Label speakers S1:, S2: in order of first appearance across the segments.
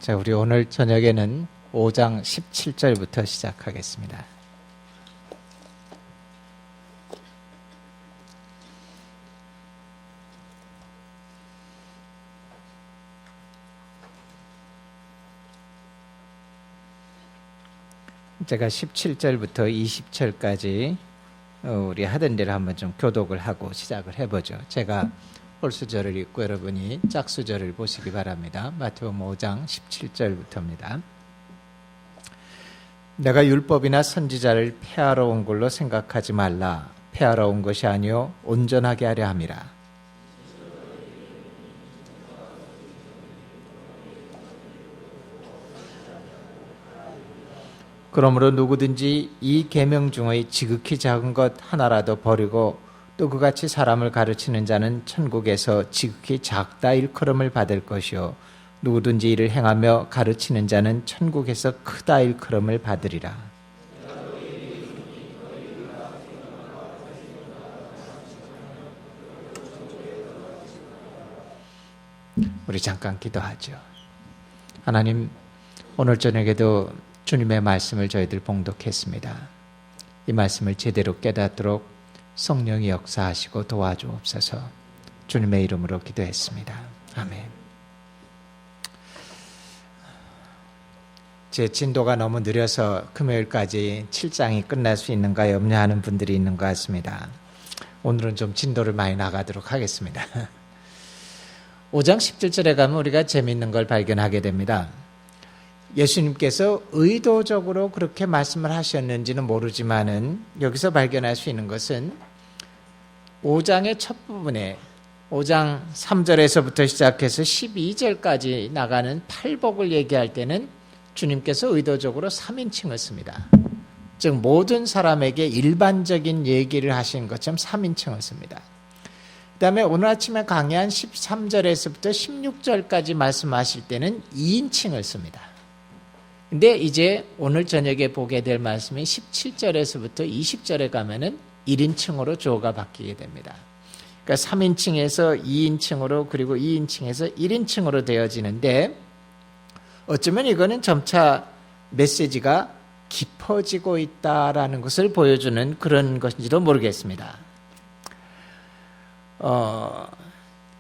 S1: 자, 우리 오늘 저녁에는 5장 17절부터 시작하겠습니다. 제가 17절부터 20절까지 우리 하던 대로 한번 좀 교독을 하고 시작을 해보죠. 제가 홀수절을 읽고 여러분이 짝수절을 보시기 바랍니다. 마태복음 5장 17절부터입니다. 내가 율법이나 선지자를 폐하러 온 걸로 생각하지 말라. 폐하러 온 것이 아니요 온전하게 하려 함이라. 그러므로 누구든지 이 계명 중의 지극히 작은 것 하나라도 버리고 또 그같이 사람을 가르치는 자는 천국에서 지극히 작다 일컬음을 받을 것이요 누구든지 이를 행하며 가르치는 자는 천국에서 크다 일컬음을 받으리라. 우리 잠깐 기도하죠. 하나님, 오늘 저녁에도 주님의 말씀을 저희들 봉독했습니다. 이 말씀을 제대로 깨닫도록 성령이 역사하시고 도와주옵소서. 주님의 이름으로 기도했습니다. 아멘. 제 진도가 너무 느려서 금요일까지 7장이 끝날 수 있는가 염려하는 분들이 있는 것 같습니다. 오늘은 좀 진도를 많이 나가도록 하겠습니다. 5장 17절에 가면 우리가 재미있는 걸 발견하게 됩니다. 예수님께서 의도적으로 그렇게 말씀을 하셨는지는 모르지만은 여기서 발견할 수 있는 것은 5장의 첫 부분에 5장 3절에서부터 시작해서 12절까지 나가는 팔복을 얘기할 때는 주님께서 의도적으로 3인칭을 씁니다. 즉 모든 사람에게 일반적인 얘기를 하신 것처럼 3인칭을 씁니다. 그 다음에 오늘 아침에 강의한 13절에서부터 16절까지 말씀하실 때는 2인칭을 씁니다. 근데 이제 오늘 저녁에 보게 될 말씀이 17절에서부터 20절에 가면은 1인칭으로 주어가 바뀌게 됩니다. 그러니까 3인칭에서 2인칭으로 그리고 2인칭에서 1인칭으로 되어지는데 어쩌면 이거는 점차 메시지가 깊어지고 있다라는 것을 보여주는 그런 것인지도 모르겠습니다.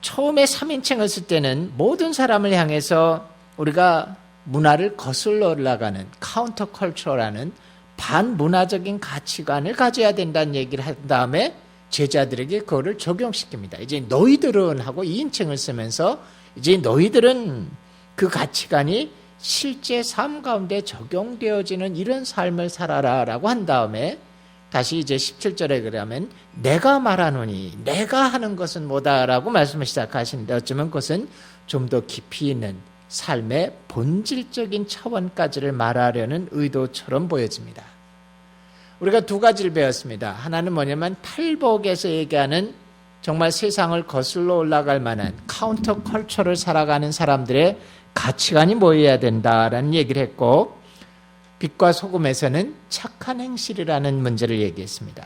S1: 처음에 3인칭을 쓸 때는 모든 사람을 향해서 우리가 문화를 거슬러 올라가는 카운터 컬처라는 반문화적인 가치관을 가져야 된다는 얘기를 한 다음에 제자들에게 그거를 적용시킵니다. 이제 너희들은 하고 2인칭을 쓰면서 이제 너희들은 그 가치관이 실제 삶 가운데 적용되어지는 이런 삶을 살아라라고 한 다음에 다시 이제 17절에 그러면 내가 말하노니 내가 하는 것은 뭐다라고 말씀을 시작하시는데 어쩌면 그것은 좀 더 깊이 있는 삶의 본질적인 차원까지를 말하려는 의도처럼 보여집니다. 우리가 두 가지를 배웠습니다. 하나는 뭐냐면 팔복에서 얘기하는 정말 세상을 거슬러 올라갈 만한 카운터 컬처를 살아가는 사람들의 가치관이 모여야 된다라는 얘기를 했고 빛과 소금에서는 착한 행실이라는 문제를 얘기했습니다.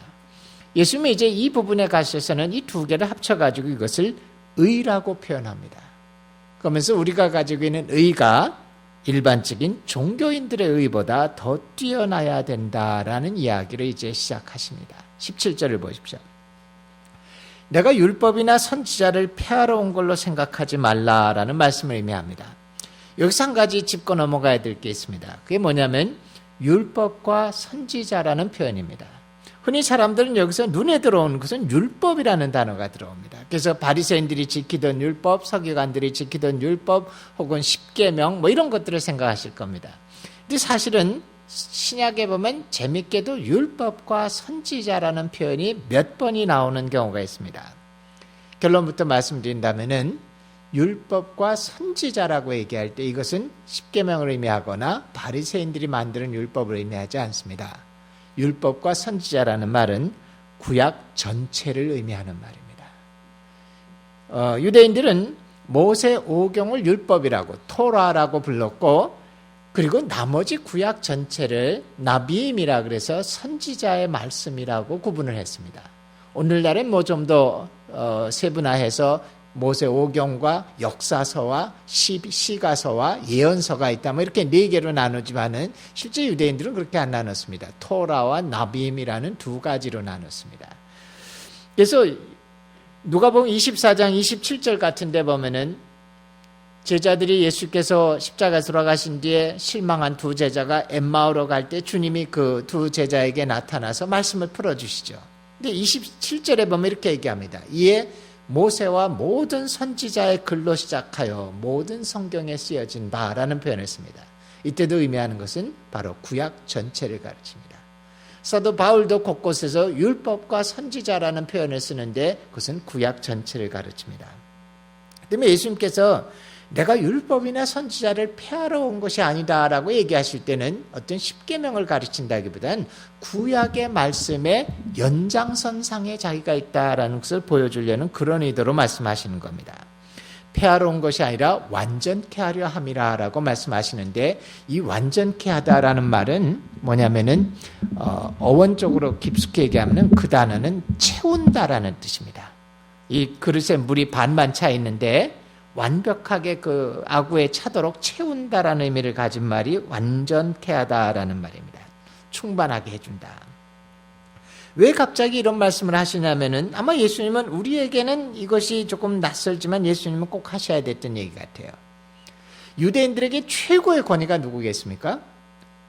S1: 예수님이 이제 이 부분에 가셔서는 이 두 개를 합쳐가지고 이것을 의라고 표현합니다. 그러면서 우리가 가지고 있는 의가 일반적인 종교인들의 의보다 더 뛰어나야 된다라는 이야기를 이제 시작하십니다. 17절을 보십시오. 내가 율법이나 선지자를 폐하러 온 걸로 생각하지 말라라는 말씀을 의미합니다. 여기서 한 가지 짚고 넘어가야 될 게 있습니다. 그게 뭐냐면 율법과 선지자라는 표현입니다. 흔히 사람들은 여기서 눈에 들어오는 것은 율법이라는 단어가 들어옵니다. 그래서 바리새인들이 지키던 율법, 서기관들이 지키던 율법 혹은 십계명 뭐 이런 것들을 생각하실 겁니다. 근데 사실은 신약에 보면 재밌게도 율법과 선지자라는 표현이 몇 번이 나오는 경우가 있습니다. 결론부터 말씀드린다면은 율법과 선지자라고 얘기할 때 이것은 십계명을 의미하거나 바리새인들이 만드는 율법을 의미하지 않습니다. 율법과 선지자라는 말은 구약 전체를 의미하는 말입니다. 유대인들은 모세 오경을 율법이라고 토라라고 불렀고 그리고 나머지 구약 전체를 나비임이라 그래서 선지자의 말씀이라고 구분을 했습니다. 오늘날은 뭐 좀 더 세분화해서 모세 오경과 역사서와 시가서와 예언서가 있다. 뭐 이렇게 네 개로 나누지만은 실제 유대인들은 그렇게 안 나눴습니다. 토라와 나비임이라는 두 가지로 나눴습니다. 그래서 누가복음 24장 27절 같은 데 보면은 제자들이 예수께서 십자가에 돌아가신 뒤에 실망한 두 제자가 엠마오로 갈 때 주님이 그 두 제자에게 나타나서 말씀을 풀어주시죠. 근데 27절에 보면 이렇게 얘기합니다. 이에 모세와 모든 선지자의 글로 시작하여 모든 성경에 쓰여진 바라는 표현을 씁니다. 이때도 의미하는 것은 바로 구약 전체를 가르칩니다. 사도 바울도 곳곳에서 율법과 선지자라는 표현을 쓰는데 그것은 구약 전체를 가르칩니다. 그다음에 예수님께서 내가 율법이나 선지자를 폐하러 온 것이 아니다라고 얘기하실 때는 어떤 십계명을 가르친다기보다는 구약의 말씀의 연장선상에 자기가 있다라는 것을 보여주려는 그런 의도로 말씀하시는 겁니다. 폐하러 온 것이 아니라 완전케 하려 함이라라고 말씀하시는데 이 완전케 하다라는 말은 뭐냐면은 어원적으로 깊숙이 얘기하면 그 단어는 채운다라는 뜻입니다. 이 그릇에 물이 반만 차 있는데 완벽하게 그 아구에 차도록 채운다라는 의미를 가진 말이 완전케 하다라는 말입니다. 충만하게 해준다. 왜 갑자기 이런 말씀을 하시냐면은 아마 예수님은 우리에게는 이것이 조금 낯설지만 예수님은 꼭 하셔야 됐던 얘기 같아요. 유대인들에게 최고의 권위가 누구겠습니까?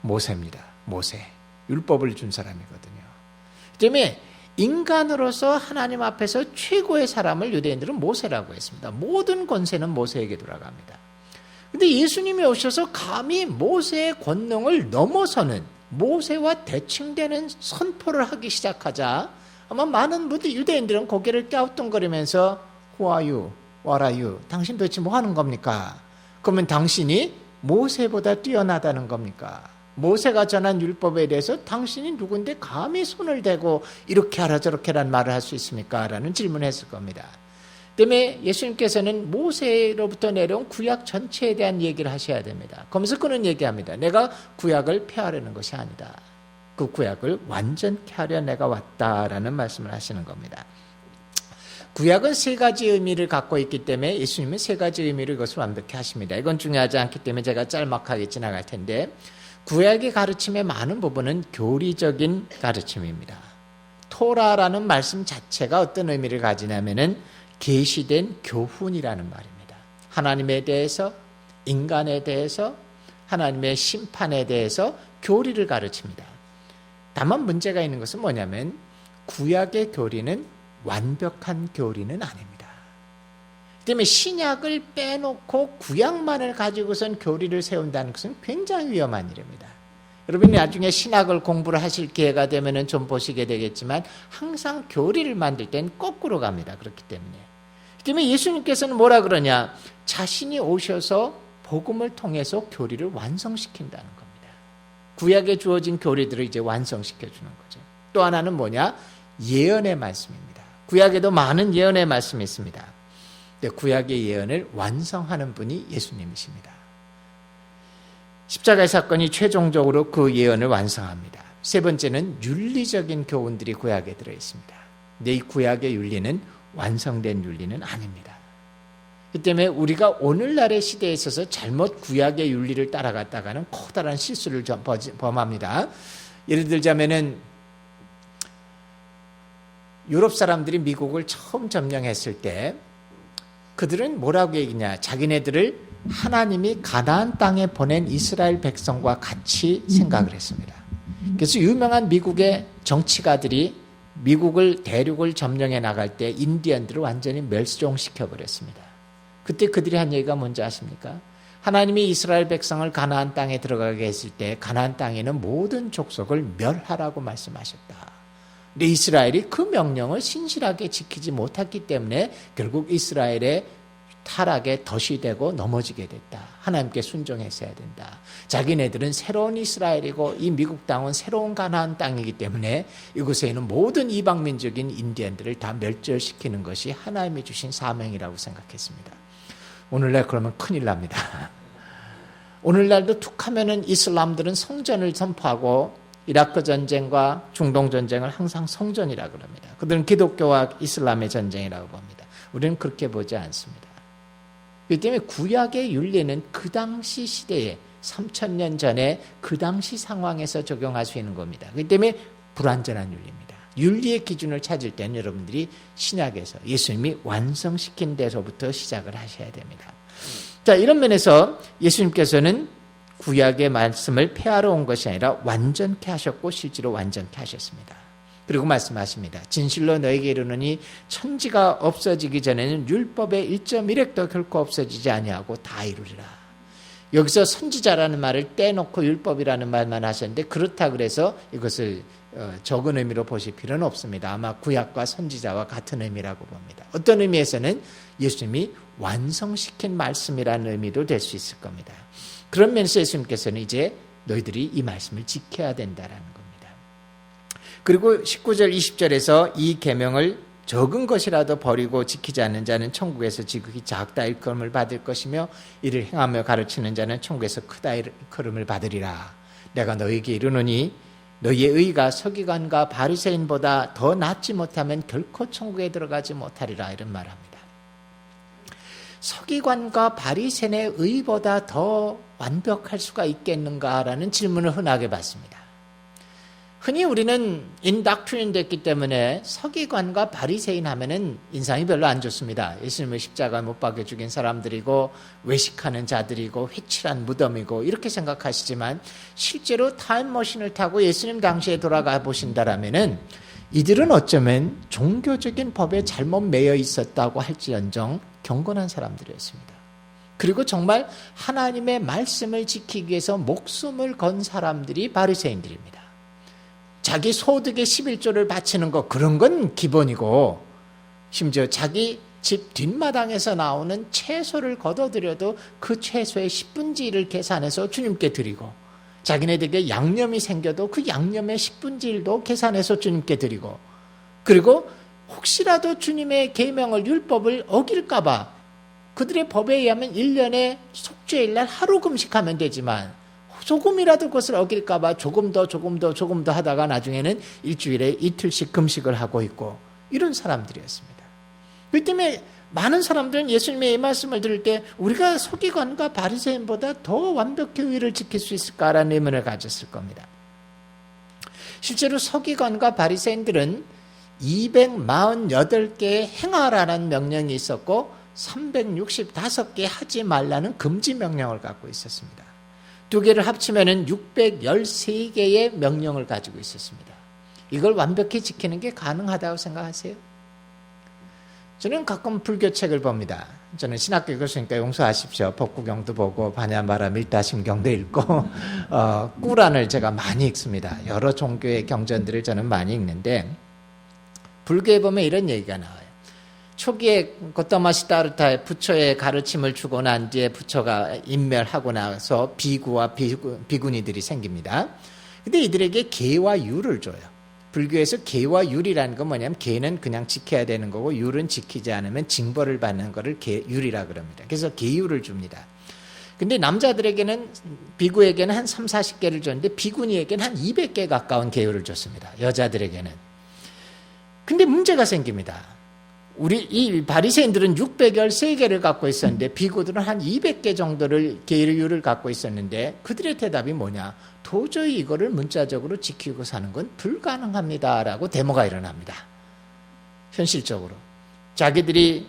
S1: 모세입니다. 모세. 율법을 준 사람이거든요. 그 때문에 인간으로서 하나님 앞에서 최고의 사람을 유대인들은 모세라고 했습니다. 모든 권세는 모세에게 돌아갑니다. 그런데 예수님이 오셔서 감히 모세의 권능을 넘어서는 모세와 대칭되는 선포를 하기 시작하자 아마 많은 유대인들은 고개를 갸우뚱거리면서 Who are you? What are you? 당신 도대체 뭐 하는 겁니까? 그러면 당신이 모세보다 뛰어나다는 겁니까? 모세가 전한 율법에 대해서 당신이 누군데 감히 손을 대고 이렇게 하라 저렇게 하라는 말을 할 수 있습니까? 라는 질문을 했을 겁니다. 때문에 예수님께서는 모세로부터 내려온 구약 전체에 대한 얘기를 하셔야 됩니다. 그러면서 그는 얘기합니다. 내가 구약을 폐하려는 것이 아니다. 그 구약을 완전케 하려 내가 왔다라는 말씀을 하시는 겁니다. 구약은 세 가지 의미를 갖고 있기 때문에 예수님은 세 가지 의미를 이것을 완벽히 하십니다. 이건 중요하지 않기 때문에 제가 짤막하게 지나갈 텐데 구약의 가르침의 많은 부분은 교리적인 가르침입니다. 토라라는 말씀 자체가 어떤 의미를 가지냐면은 계시된 교훈이라는 말입니다. 하나님에 대해서, 인간에 대해서, 하나님의 심판에 대해서 교리를 가르칩니다. 다만 문제가 있는 것은 뭐냐면 구약의 교리는 완벽한 교리는 아닙니다. 때문에 신약을 빼놓고 구약만을 가지고선 교리를 세운다는 것은 굉장히 위험한 일입니다. 여러분이 나중에 신학을 공부를 하실 기회가 되면 좀 보시게 되겠지만 항상 교리를 만들 땐 거꾸로 갑니다. 그렇기 때문에 예수님께서는 뭐라 그러냐? 자신이 오셔서 복음을 통해서 교리를 완성시킨다는 겁니다. 구약에 주어진 교리들을 이제 완성시켜 주는 거죠. 또 하나는 뭐냐? 예언의 말씀입니다. 구약에도 많은 예언의 말씀이 있습니다. 근데 구약의 예언을 완성하는 분이 예수님이십니다. 십자가의 사건이 최종적으로 그 예언을 완성합니다. 세 번째는 윤리적인 교훈들이 구약에 들어있습니다. 근데 이 구약의 윤리는 완성된 윤리는 아닙니다. 그 때문에 우리가 오늘날의 시대에 있어서 잘못 구약의 윤리를 따라갔다가는 커다란 실수를 범합니다. 예를 들자면은 유럽 사람들이 미국을 처음 점령했을 때 그들은 뭐라고 얘기냐? 자기네들을 하나님이 가나안 땅에 보낸 이스라엘 백성과 같이 생각을 했습니다. 그래서 유명한 미국의 정치가들이 미국을 대륙을 점령해 나갈 때 인디언들을 완전히 멸종시켜 버렸습니다. 그때 그들이 한 얘기가 뭔지 아십니까? 하나님이 이스라엘 백성을 가나안 땅에 들어가게 했을 때 가나안 땅에는 모든 족속을 멸하라고 말씀하셨다. 근데 이스라엘이 그 명령을 신실하게 지키지 못했기 때문에 결국 이스라엘의 타락에 덫이 되고 넘어지게 됐다. 하나님께 순종했어야 된다. 자기네들은 새로운 이스라엘이고 이 미국 땅은 새로운 가나안 땅이기 때문에 이곳에 있는 모든 이방민족인 인디언들을 다 멸절시키는 것이 하나님이 주신 사명이라고 생각했습니다. 오늘날 그러면 큰일 납니다. 오늘날도 툭 하면은 이슬람들은 성전을 선포하고 이라크 전쟁과 중동 전쟁을 항상 성전이라고 합니다. 그들은 기독교와 이슬람의 전쟁이라고 봅니다. 우리는 그렇게 보지 않습니다. 그렇기 때문에 구약의 윤리는 그 당시 시대에 3000년 전에 그 당시 상황에서 적용할 수 있는 겁니다. 그렇기 때문에 불완전한 윤리입니다. 윤리의 기준을 찾을 때는 여러분들이 신약에서 예수님이 완성시킨 데서부터 시작을 하셔야 됩니다. 자, 이런 면에서 예수님께서는 구약의 말씀을 폐하러 온 것이 아니라 완전케 하셨고 실제로 완전케 하셨습니다. 그리고 말씀하십니다. 진실로 너에게 이르노니 천지가 없어지기 전에는 율법의 1.1획도 결코 없어지지 아니하고 다 이루리라. 여기서 선지자라는 말을 떼놓고 율법이라는 말만 하셨는데 그렇다 그래서 이것을 적은 의미로 보실 필요는 없습니다. 아마 구약과 선지자와 같은 의미라고 봅니다. 어떤 의미에서는 예수님이 완성시킨 말씀이라는 의미도 될 수 있을 겁니다. 그런 면에서 예수님께서는 이제 너희들이 이 말씀을 지켜야 된다라는 겁니다. 그리고 19절 20절에서 이 계명을 적은 것이라도 버리고 지키지 않는 자는 천국에서 지극히 작다 일컬음을 받을 것이며 이를 행하며 가르치는 자는 천국에서 크다 일컬음을 받으리라. 내가 너희에게 이르노니 너희의 의가 서기관과 바리새인보다 더 낫지 못하면 결코 천국에 들어가지 못하리라. 이런 말합니다. 서기관과 바리새인의 의보다 더 완벽할 수가 있겠는가라는 질문을 흔하게 받습니다. 흔히 우리는 인닥트린 됐기 때문에 서기관과 바리새인 하면은 인상이 별로 안 좋습니다. 예수님을 십자가에 못 박혀 죽인 사람들이고 외식하는 자들이고 회칠한 무덤이고 이렇게 생각하시지만 실제로 타임머신을 타고 예수님 당시에 돌아가 보신다라면은 이들은 어쩌면 종교적인 법에 잘못 매여 있었다고 할지언정 경건한 사람들이었습니다. 그리고 정말 하나님의 말씀을 지키기 위해서 목숨을 건 사람들이 바리새인들입니다. 자기 소득의 11조를 바치는 것 그런 건 기본이고 심지어 자기 집 뒷마당에서 나오는 채소를 걷어들여도 그 채소의 10분의 1을 계산해서 주님께 드리고 자기네들에게 양념이 생겨도 그 양념의 10분의 1도 계산해서 주님께 드리고 그리고 혹시라도 주님의 계명을 율법을 어길까 봐 그들의 법에 의하면 1년에 속죄일날 하루 금식하면 되지만 조금이라도 그것을 어길까 봐 조금 더 하다가 나중에는 일주일에 이틀씩 금식을 하고 있고 이런 사람들이었습니다. 그렇기 때문에 많은 사람들은 예수님의 이 말씀을 들을 때 우리가 서기관과 바리새인보다 더 완벽히 의를 지킬 수 있을까라는 의문을 가졌을 겁니다. 실제로 서기관과 바리새인들은 248개의 행하라는 명령이 있었고 365개 하지 말라는 금지 명령을 갖고 있었습니다. 두 개를 합치면 613개의 명령을 가지고 있었습니다. 이걸 완벽히 지키는 게 가능하다고 생각하세요? 저는 가끔 불교책을 봅니다. 저는 신학교 교수니까 용서하십시오. 법구경도 보고 반야마라 밀다심경도 읽고 꾸란을 제가 많이 읽습니다. 여러 종교의 경전들을 저는 많이 읽는데 불교에 보면 이런 얘기가 나와요. 초기에 고타마 시다르타의 부처의 가르침을 주고 난 뒤에 부처가 인멸하고 나서 비구와 비구니들이 생깁니다. 근데 이들에게 계와 율을 줘요. 불교에서 계와 율이라는 건 뭐냐면 계는 그냥 지켜야 되는 거고 율은 지키지 않으면 징벌을 받는 거를 율이라 그럽니다. 그래서 계율을 줍니다. 근데 남자들에게는 비구에게는 한 3, 40개를 줬는데 비구니에게는 한 200개 가까운 계율을 줬습니다. 여자들에게는. 근데 문제가 생깁니다. 우리 이 바리새인들은 613개를 갖고 있었는데 비구들은 한 200개 정도를 계율을 갖고 있었는데 그들의 대답이 뭐냐? 도저히 이거를 문자적으로 지키고 사는 건 불가능합니다라고 데모가 일어납니다. 현실적으로 자기들이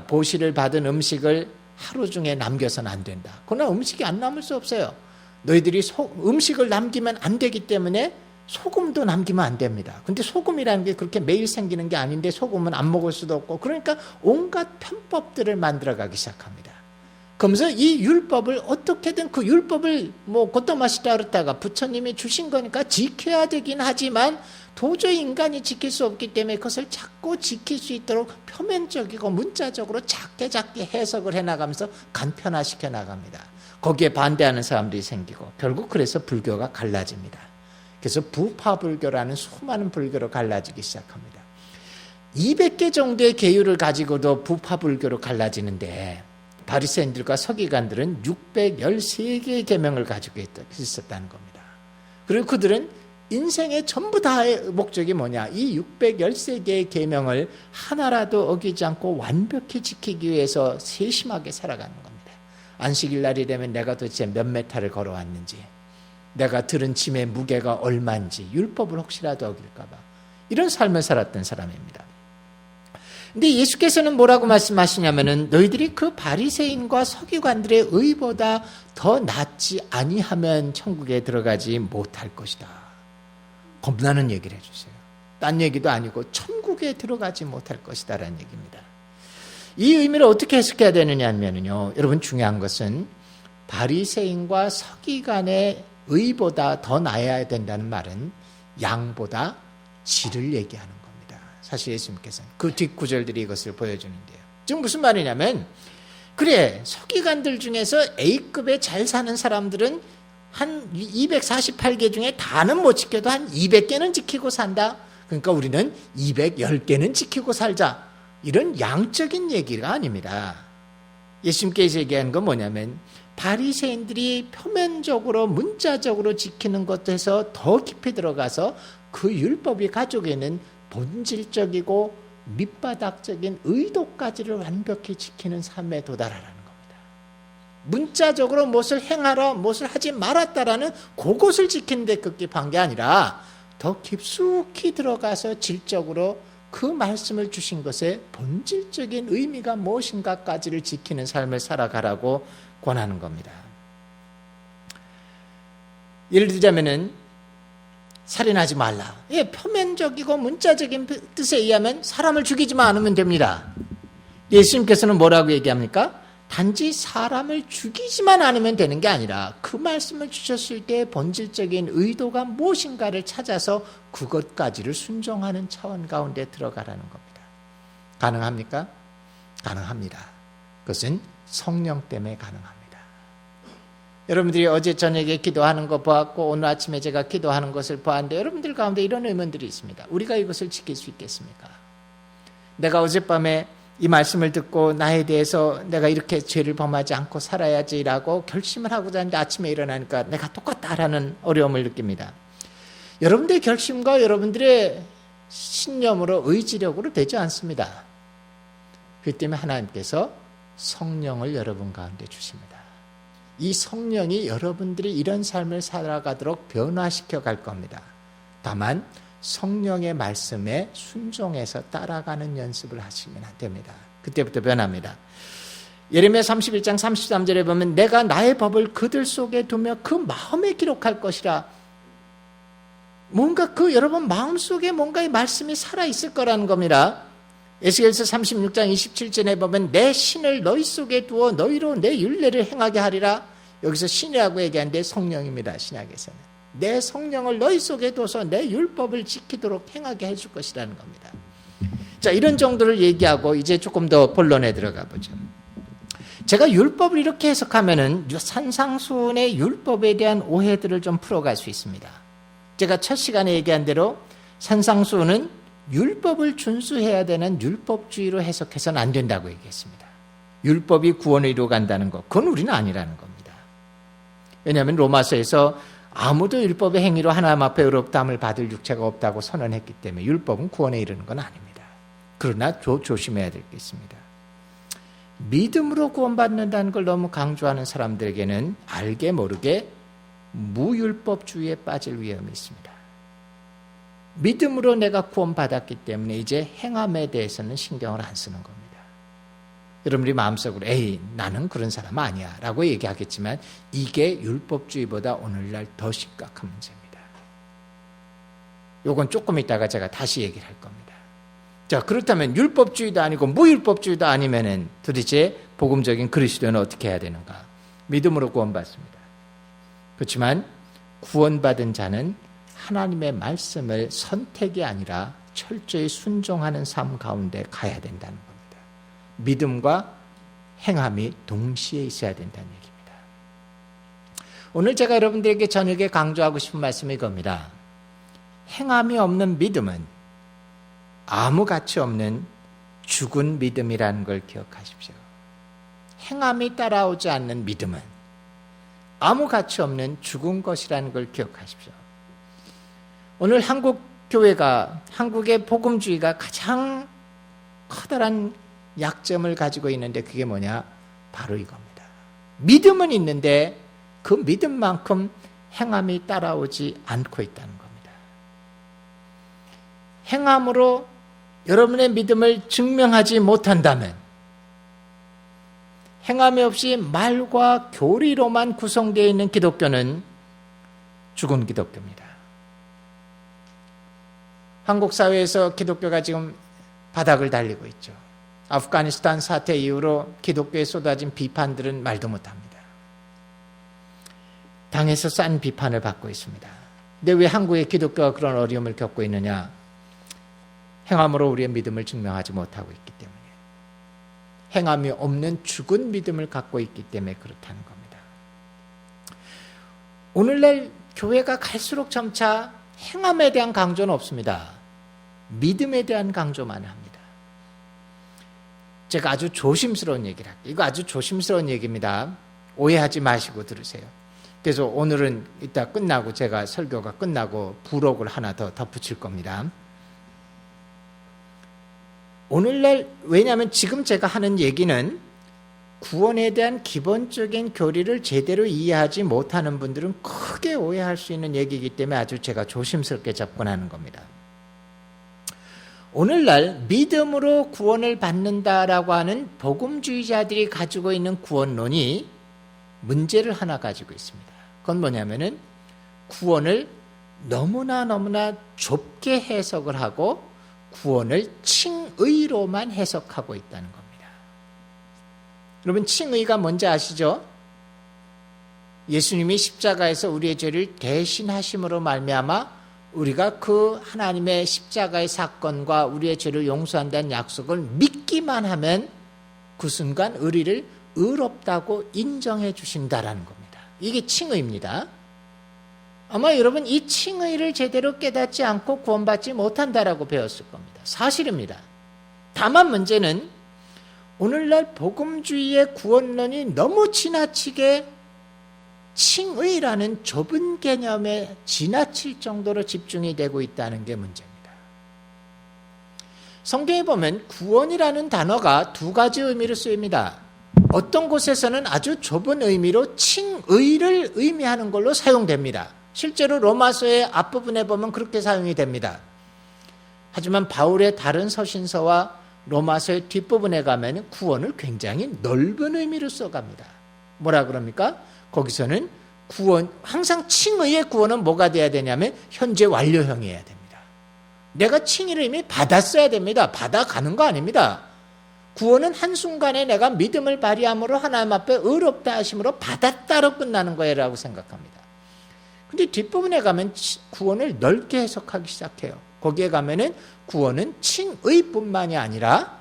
S1: 보시를 받은 음식을 하루 중에 남겨서는 안 된다. 그러나 음식이 안 남을 수 없어요. 너희들이 음식을 남기면 안 되기 때문에 소금도 남기면 안 됩니다. 근데 소금이라는 게 그렇게 매일 생기는 게 아닌데 소금은 안 먹을 수도 없고 그러니까 온갖 편법들을 만들어가기 시작합니다. 그러면서 이 율법을 어떻게든 그 율법을 고토마시다르타가 부처님이 주신 거니까 지켜야 되긴 하지만 도저히 인간이 지킬 수 없기 때문에 그것을 자꾸 지킬 수 있도록 표면적이고 문자적으로 작게 해석을 해나가면서 간편화시켜 나갑니다. 거기에 반대하는 사람들이 생기고 결국 그래서 불교가 갈라집니다. 그래서 부파불교라는 수많은 불교로 갈라지기 시작합니다. 200개 정도의 계율을 가지고도 부파불교로 갈라지는데 바리새인들과 서기관들은 613개의 계명을 가지고 있었다는 겁니다. 그리고 그들은 인생의 전부 다의 목적이 뭐냐? 이 613개의 계명을 하나라도 어기지 않고 완벽히 지키기 위해서 세심하게 살아가는 겁니다. 안식일 날이 되면 내가 도대체 몇 메타를 걸어왔는지, 내가 들은 짐의 무게가 얼마인지, 율법을 혹시라도 어길까 봐 이런 삶을 살았던 사람입니다. 근데 예수께서는 뭐라고 말씀하시냐면은 너희들이 그 바리새인과 서기관들의 의보다 더 낫지 아니하면 천국에 들어가지 못할 것이다. 겁나는 얘기를 해주세요. 딴 얘기도 아니고 천국에 들어가지 못할 것이다 라는 얘기입니다. 이 의미를 어떻게 해석해야 되느냐 하면요, 여러분 중요한 것은 바리새인과 서기관의 의보다 더 나아야 된다는 말은 양보다 질을 얘기하는 겁니다. 사실 예수님께서는 그 뒷구절들이 이것을 보여주는데요. 지금 무슨 말이냐면, 그래, 서기관들 중에서 A급에 잘 사는 사람들은 한 248개 중에 다는 못 지켜도 한 200개는 지키고 산다. 그러니까 우리는 210개는 지키고 살자. 이런 양적인 얘기가 아닙니다. 예수님께서 얘기하는 건 뭐냐면, 바리새인들이 표면적으로 문자적으로 지키는 것에서 더 깊이 들어가서 그 율법이 가지고 있는 본질적이고 밑바닥적인 의도까지를 완벽히 지키는 삶에 도달하라는 겁니다. 문자적으로 무엇을 행하라, 무엇을 하지 말았다라는 그것을 지키는 데 급급한 게 아니라 더 깊숙이 들어가서 질적으로 그 말씀을 주신 것의 본질적인 의미가 무엇인가까지를 지키는 삶을 살아가라고 권하는 겁니다. 예를 들자면은 살인하지 말라. 예, 표면적이고 문자적인 뜻에 의하면 사람을 죽이지만 않으면 됩니다. 예수님께서는 뭐라고 얘기합니까? 단지 사람을 죽이지만 않으면 되는 게 아니라 그 말씀을 주셨을 때 본질적인 의도가 무엇인가를 찾아서 그것까지를 순종하는 차원 가운데 들어가라는 겁니다. 가능합니까? 가능합니다. 그것은 성령 때문에 가능합니다. 여러분들이 어제 저녁에 기도하는 거 보았고 오늘 아침에 제가 기도하는 것을 보았는데 여러분들 가운데 이런 의문들이 있습니다. 우리가 이것을 지킬 수 있겠습니까? 내가 어젯밤에 이 말씀을 듣고 나에 대해서 내가 이렇게 죄를 범하지 않고 살아야지라고 결심을 하고 자는데 아침에 일어나니까 내가 똑같다라는 어려움을 느낍니다. 여러분들의 결심과 여러분들의 신념으로 의지력으로 되지 않습니다. 그렇기 때문에 하나님께서 성령을 여러분 가운데 주십니다. 이 성령이 여러분들이 이런 삶을 살아가도록 변화시켜 갈 겁니다. 다만 성령의 말씀에 순종해서 따라가는 연습을 하시면 됩니다. 그때부터 변합니다. 예레미야 31장 33절에 보면 내가 나의 법을 그들 속에 두며 그 마음에 기록할 것이라. 뭔가 그 여러분 마음속에 뭔가 이 말씀이 살아있을 거라는 겁니다. 에스겔서 36장 27절에 보면 내 신을 너희 속에 두어 너희로 내 율례를 행하게 하리라. 여기서 신이라고 얘기하는데 성령입니다. 신약에서는. 내 성령을 너희 속에 둬서 내 율법을 지키도록 행하게 해줄 것이라는 겁니다. 자, 이런 정도를 얘기하고 이제 조금 더 본론에 들어가 보죠. 제가 율법을 이렇게 해석하면은 산상수훈의 율법에 대한 오해들을 좀 풀어갈 수 있습니다. 제가 첫 시간에 얘기한 대로 산상수훈은 율법을 준수해야 되는 율법주의로 해석해서는 안 된다고 얘기했습니다. 율법이 구원을 이루어 간다는 것, 그건 우리는 아니라는 겁니다. 왜냐하면 로마서에서 아무도 율법의 행위로 하나님 앞에 의롭다함을 받을 육체가 없다고 선언했기 때문에 율법은 구원에 이르는 건 아닙니다. 그러나 조심해야 될 게 있습니다. 믿음으로 구원받는다는 걸 너무 강조하는 사람들에게는 알게 모르게 무율법주의에 빠질 위험이 있습니다. 믿음으로 내가 구원받았기 때문에 이제 행함에 대해서는 신경을 안 쓰는 겁니다. 여러분들이 마음속으로 에이 나는 그런 사람 아니야 라고 얘기하겠지만 이게 율법주의보다 오늘날 더 심각한 문제입니다. 요건 조금 있다가 제가 다시 얘기를 할 겁니다. 자, 그렇다면 율법주의도 아니고 무율법주의도 아니면은 도대체 복음적인 그리스도는 어떻게 해야 되는가? 믿음으로 구원받습니다. 그렇지만 구원받은 자는 하나님의 말씀을 선택이 아니라 철저히 순종하는 삶 가운데 가야 된다는 겁니다. 믿음과 행함이 동시에 있어야 된다는 얘기입니다. 오늘 제가 여러분들에게 저녁에 강조하고 싶은 말씀이 이겁니다. 행함이 없는 믿음은 아무 가치 없는 죽은 믿음이라는 걸 기억하십시오. 행함이 따라오지 않는 믿음은 아무 가치 없는 죽은 것이라는 걸 기억하십시오. 오늘 한국 교회가, 한국의 복음주의가 가장 커다란 약점을 가지고 있는데 그게 뭐냐? 바로 이겁니다. 믿음은 있는데 그 믿음만큼 행함이 따라오지 않고 있다는 겁니다. 행함으로 여러분의 믿음을 증명하지 못한다면, 행함이 없이 말과 교리로만 구성되어 있는 기독교는 죽은 기독교입니다. 한국 사회에서 기독교가 지금 바닥을 달리고 있죠. 아프가니스탄 사태 이후로 기독교에 쏟아진 비판들은 말도 못합니다. 당에서 싼 비판을 받고 있습니다. 근데 왜 한국의 기독교가 그런 어려움을 겪고 있느냐? 행함으로 우리의 믿음을 증명하지 못하고 있기 때문에, 행함이 없는 죽은 믿음을 갖고 있기 때문에 그렇다는 겁니다. 오늘날 교회가 갈수록 점차 행함에 대한 강조는 없습니다. 믿음에 대한 강조만 합니다. 제가 아주 조심스러운 얘기를 할게요. 이거 아주 조심스러운 얘기입니다. 오해하지 마시고 들으세요. 그래서 오늘은 이따 끝나고, 제가 설교가 끝나고 부록을 하나 더 덧붙일 겁니다. 오늘날, 왜냐하면 지금 제가 하는 얘기는 구원에 대한 기본적인 교리를 제대로 이해하지 못하는 분들은 크게 오해할 수 있는 얘기이기 때문에 아주 제가 조심스럽게 접근하는 겁니다. 오늘날 믿음으로 구원을 받는다라고 하는 복음주의자들이 가지고 있는 구원론이 문제를 하나 가지고 있습니다. 그건 뭐냐면은 구원을 너무나 좁게 해석을 하고 구원을 칭의로만 해석하고 있다는 겁니다. 여러분, 칭의가 뭔지 아시죠? 예수님이 십자가에서 우리의 죄를 대신하심으로 말미암아 우리가 그 하나님의 십자가의 사건과 우리의 죄를 용서한다는 약속을 믿기만 하면 그 순간 우리를 의롭다고 인정해 주신다라는 겁니다. 이게 칭의입니다. 아마 여러분 이 칭의를 제대로 깨닫지 않고 구원받지 못한다라고 배웠을 겁니다. 사실입니다. 다만 문제는 오늘날 복음주의의 구원론이 너무 지나치게 칭의라는 좁은 개념에 지나칠 정도로 집중이 되고 있다는 게 문제입니다. 성경에 보면 구원이라는 단어가 두 가지 의미로 쓰입니다. 어떤 곳에서는 아주 좁은 의미로 칭의를 의미하는 걸로 사용됩니다. 실제로 로마서의 앞부분에 보면 그렇게 사용이 됩니다. 하지만 바울의 다른 서신서와 로마서의 뒷부분에 가면 구원을 굉장히 넓은 의미로 써갑니다. 뭐라 그럽니까? 거기서는 구원, 항상 칭의의 구원은 뭐가 돼야 되냐면 현재 완료형이어야 됩니다. 내가 칭의를 이미 받았어야 됩니다. 받아가는 거 아닙니다. 구원은 한순간에 내가 믿음을 발휘함으로 하나님 앞에 의롭다 하심으로 받았다로 끝나는 거예요 생각합니다. 근데 뒷부분에 가면 구원을 넓게 해석하기 시작해요. 거기에 가면은 구원은 칭의뿐만이 아니라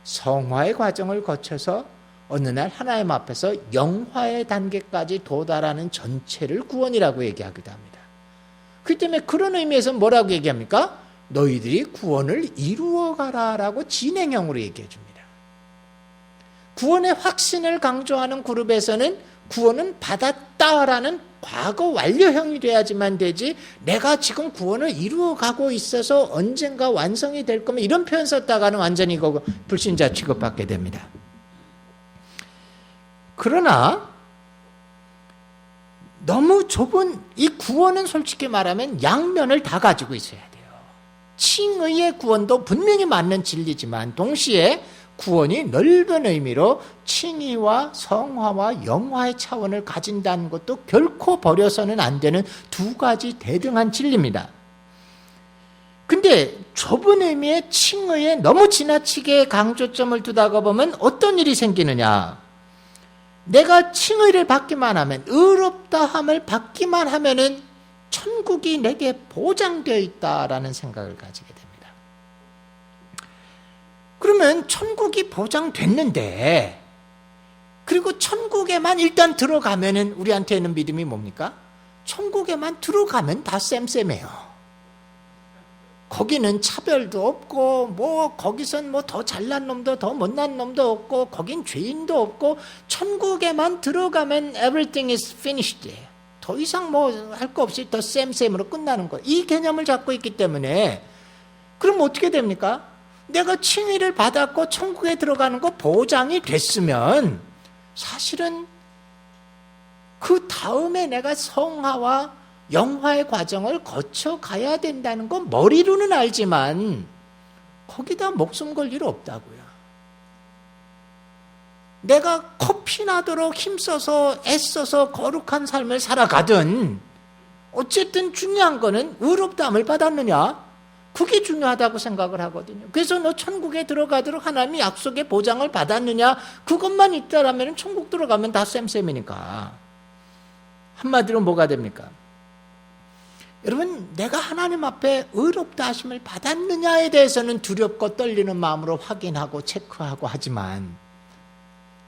S1: 성화의 과정을 거쳐서 어느 날 하나님 앞에서 영화의 단계까지 도달하는 전체를 구원이라고 얘기하기도 합니다. 그렇기 때문에 그런 의미에서 뭐라고 얘기합니까? 너희들이 구원을 이루어가라라고 진행형으로 얘기해 줍니다. 구원의 확신을 강조하는 그룹에서는 구원은 받았다라는 과거 완료형이 돼야지만 되지, 내가 지금 구원을 이루어가고 있어서 언젠가 완성이 될 거면 이런 표현 썼다가는 완전히 불신자 취급받게 됩니다. 그러나 너무 좁은 이 구원은 솔직히 말하면 양면을 다 가지고 있어야 돼요. 칭의의 구원도 분명히 맞는 진리지만 동시에 구원이 넓은 의미로 칭의와 성화와 영화의 차원을 가진다는 것도 결코 버려서는 안 되는 두 가지 대등한 진리입니다. 근데 좁은 의미의 칭의에 너무 지나치게 강조점을 두다가 보면 어떤 일이 생기느냐? 내가 칭의를 받기만 하면, 의롭다함을 받기만 하면은 천국이 내게 보장되어 있다라는 생각을 가지게 됩니다. 그러면 천국이 보장됐는데, 그리고 천국에만 일단 들어가면은 우리한테는 믿음이 뭡니까? 천국에만 들어가면 다 쌤쌤해요. 거기는 차별도 없고, 거기선 더 잘난 놈도 더 못난 놈도 없고, 거긴 죄인도 없고, 천국에만 들어가면 everything is finished. 더 이상 뭐 할 거 없이 더 쌤쌤으로 끝나는 거. 이 개념을 잡고 있기 때문에 그럼 어떻게 됩니까? 내가 칭의를 받았고 천국에 들어가는 거 보장이 됐으면 사실은 그 다음에 내가 성화와 영화의 과정을 거쳐가야 된다는 건 머리로는 알지만 거기다 목숨 걸 일 없다고요. 내가 코피 나도록 힘써서 애써서 거룩한 삶을 살아가든 어쨌든 중요한 거는 의롭다함을 받았느냐, 그게 중요하다고 생각을 하거든요. 그래서 너 천국에 들어가도록 하나님이 약속의 보장을 받았느냐, 그것만 있다라면 천국 들어가면 다 쌤쌤이니까. 한마디로 뭐가 됩니까? 여러분, 내가 하나님 앞에 의롭다 하심을 받았느냐에 대해서는 두렵고 떨리는 마음으로 확인하고 체크하고 하지만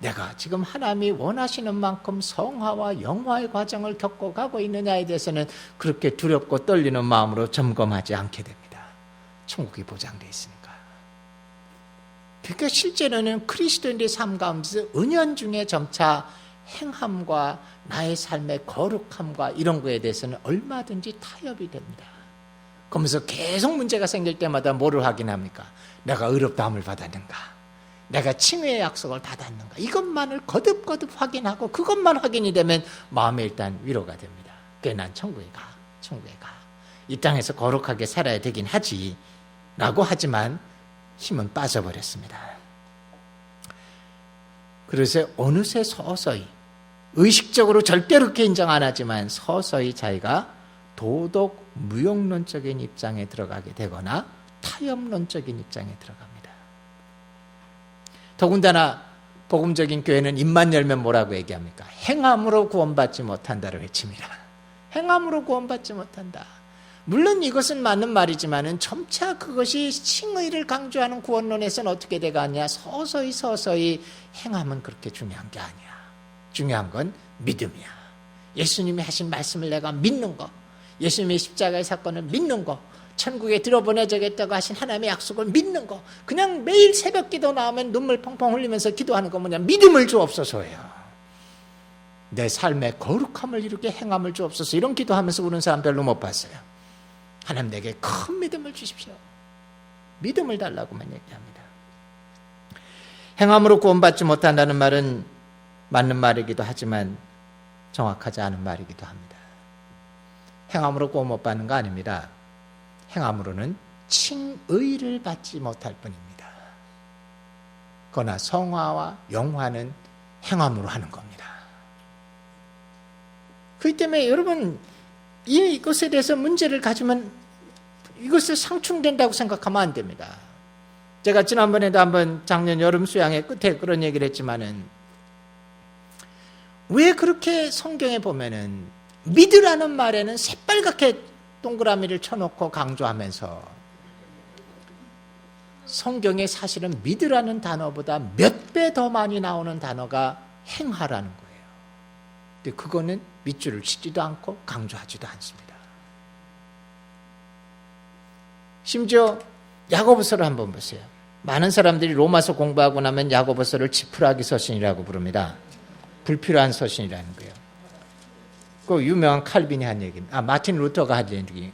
S1: 내가 지금 하나님이 원하시는 만큼 성화와 영화의 과정을 겪어가고 있느냐에 대해서는 그렇게 두렵고 떨리는 마음으로 점검하지 않게 됩니다. 천국이 보장되어 있으니까. 그러니까 실제로는 그리스도인의 삶 가운데서 은연중에 점차 행함과 나의 삶의 거룩함과 이런 거에 대해서는 얼마든지 타협이 됩니다. 그러면서 계속 문제가 생길 때마다 뭐를 확인합니까? 내가 의롭다함을 받았는가? 내가 칭의의 약속을 받았는가? 이것만을 거듭거듭 확인하고 그것만 확인이 되면 마음에 일단 위로가 됩니다. 그래, 난 천국에 가. 이 땅에서 거룩하게 살아야 되긴 하지 라고 하지만 힘은 빠져버렸습니다. 그래서 어느새 서서히 의식적으로 절대로 그렇게 인정 안 하지만 서서히 자기가 도덕 무용론적인 입장에 들어가게 되거나 타협론적인 입장에 들어갑니다. 더군다나 복음적인 교회는 입만 열면 뭐라고 얘기합니까? 행함으로 구원받지 못한다를 외칩니다. 행함으로 구원받지 못한다. 물론 이것은 맞는 말이지만은 점차 그것이 칭의를 강조하는 구원론에서는 어떻게 돼가냐? 서서히 행함은 그렇게 중요한 게 아니야. 중요한 건 믿음이야. 예수님이 하신 말씀을 내가 믿는 거, 예수님의 십자가의 사건을 믿는 거, 천국에 들어보내주겠다고 하신 하나님의 약속을 믿는 거, 그냥 매일 새벽 기도 나오면 눈물 펑펑 흘리면서 기도하는 거 뭐냐? 믿음을 주옵소서예요. 내 삶의 거룩함을 이루게 행함을 주옵소서. 이런 기도하면서 우는 사람 별로 못 봤어요. 하나님 내게 큰 믿음을 주십시오. 믿음을 달라고만 얘기합니다. 행함으로 구원받지 못한다는 말은 맞는 말이기도 하지만 정확하지 않은 말이기도 합니다. 행함으로 구원 못 받는 거 아닙니다. 행함으로는 칭의를 받지 못할 뿐입니다. 그러나 성화와 영화는 행함으로 하는 겁니다. 그렇기 때문에 여러분 이것에 대해서 문제를 가지면 이것을 상충된다고 생각하면 안 됩니다. 제가 지난번에도 한번 작년 여름 수양회 끝에 그런 얘기를 했지만은 왜 그렇게 성경에 보면은 믿으라는 말에는 새빨갛게 동그라미를 쳐놓고 강조하면서 성경에 사실은 믿으라는 단어보다 몇 배 더 많이 나오는 단어가 행하라는 거예요. 근데 그거는 밑줄을 치지도 않고 강조하지도 않습니다. 심지어 야고보서를 한번 보세요. 많은 사람들이 로마서 공부하고 나면 야고보서를 지푸라기 서신이라고 부릅니다. 불필요한 서신이라는 거예요. 그 유명한 칼빈이 한 얘기입니다. 마틴 루터가 한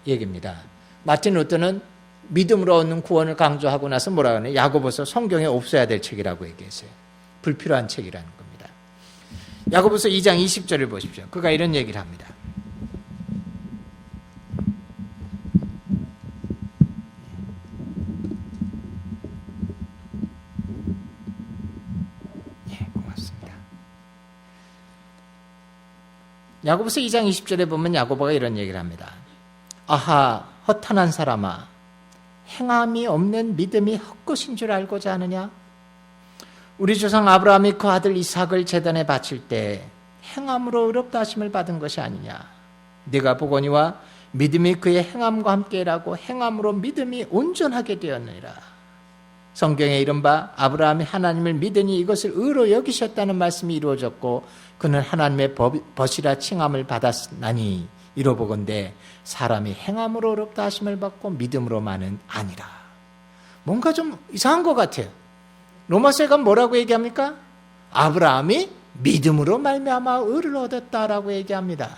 S1: 얘기입니다. 마틴 루터는 믿음으로 얻는 구원을 강조하고 나서 뭐라고 하냐? 야고보서 성경에 없어야 될 책이라고 얘기했어요. 불필요한 책이라는 겁니다. 야고보서 2장 20절을 보십시오. 그가 이런 얘기를 합니다. 야고보서 2장 20절에 보면 야고보가 이런 얘기를 합니다. 아하, 허탄한 사람아, 행함이 없는 믿음이 헛것인 줄 알고자 하느냐? 우리 조상 아브라함이 그 아들 이삭을 제단에 바칠 때 행함으로 의롭다 하심을 받은 것이 아니냐? 네가 보거니와 믿음이 그의 행함과 함께 일하고 행함으로 믿음이 온전하게 되었느니라. 성경에 이른바 아브라함이 하나님을 믿으니 이것을 의로 여기셨다는 말씀이 이루어졌고 그는 하나님의 벗이라 칭함을 받았나니 이로보건대 사람이 행함으로 의롭다 하심을 받고 믿음으로만은 아니라. 뭔가 좀 이상한 것 같아요. 로마서에 가면 뭐라고 얘기합니까? 아브라함이 믿음으로 말미암아 의를 얻었다라고 얘기합니다.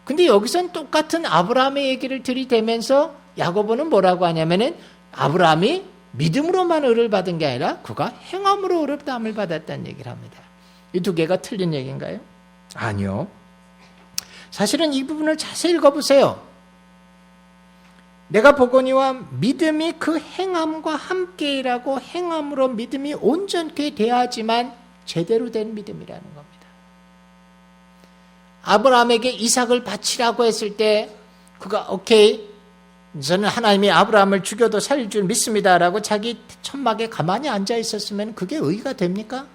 S1: 근데 여기서는 똑같은 아브라함의 얘기를 들이대면서 야고보는 뭐라고 하냐면은 아브라함이 믿음으로만 의를 받은 게 아니라 그가 행함으로 의롭다함을 받았다는 얘기를 합니다. 이 두 개가 틀린 얘기인가요? 아니요. 사실은 이 부분을 자세히 읽어보세요. 내가 보거니와 믿음이 그 행함과 함께 일하고 행함으로 믿음이 온전케 돼야지만 제대로 된 믿음이라는 겁니다. 아브라함에게 이삭을 바치라고 했을 때 그가 오케이, 저는 하나님이 아브라함을 죽여도 살릴 줄 믿습니다라고 자기 천막에 가만히 앉아 있었으면 그게 의의가 됩니까?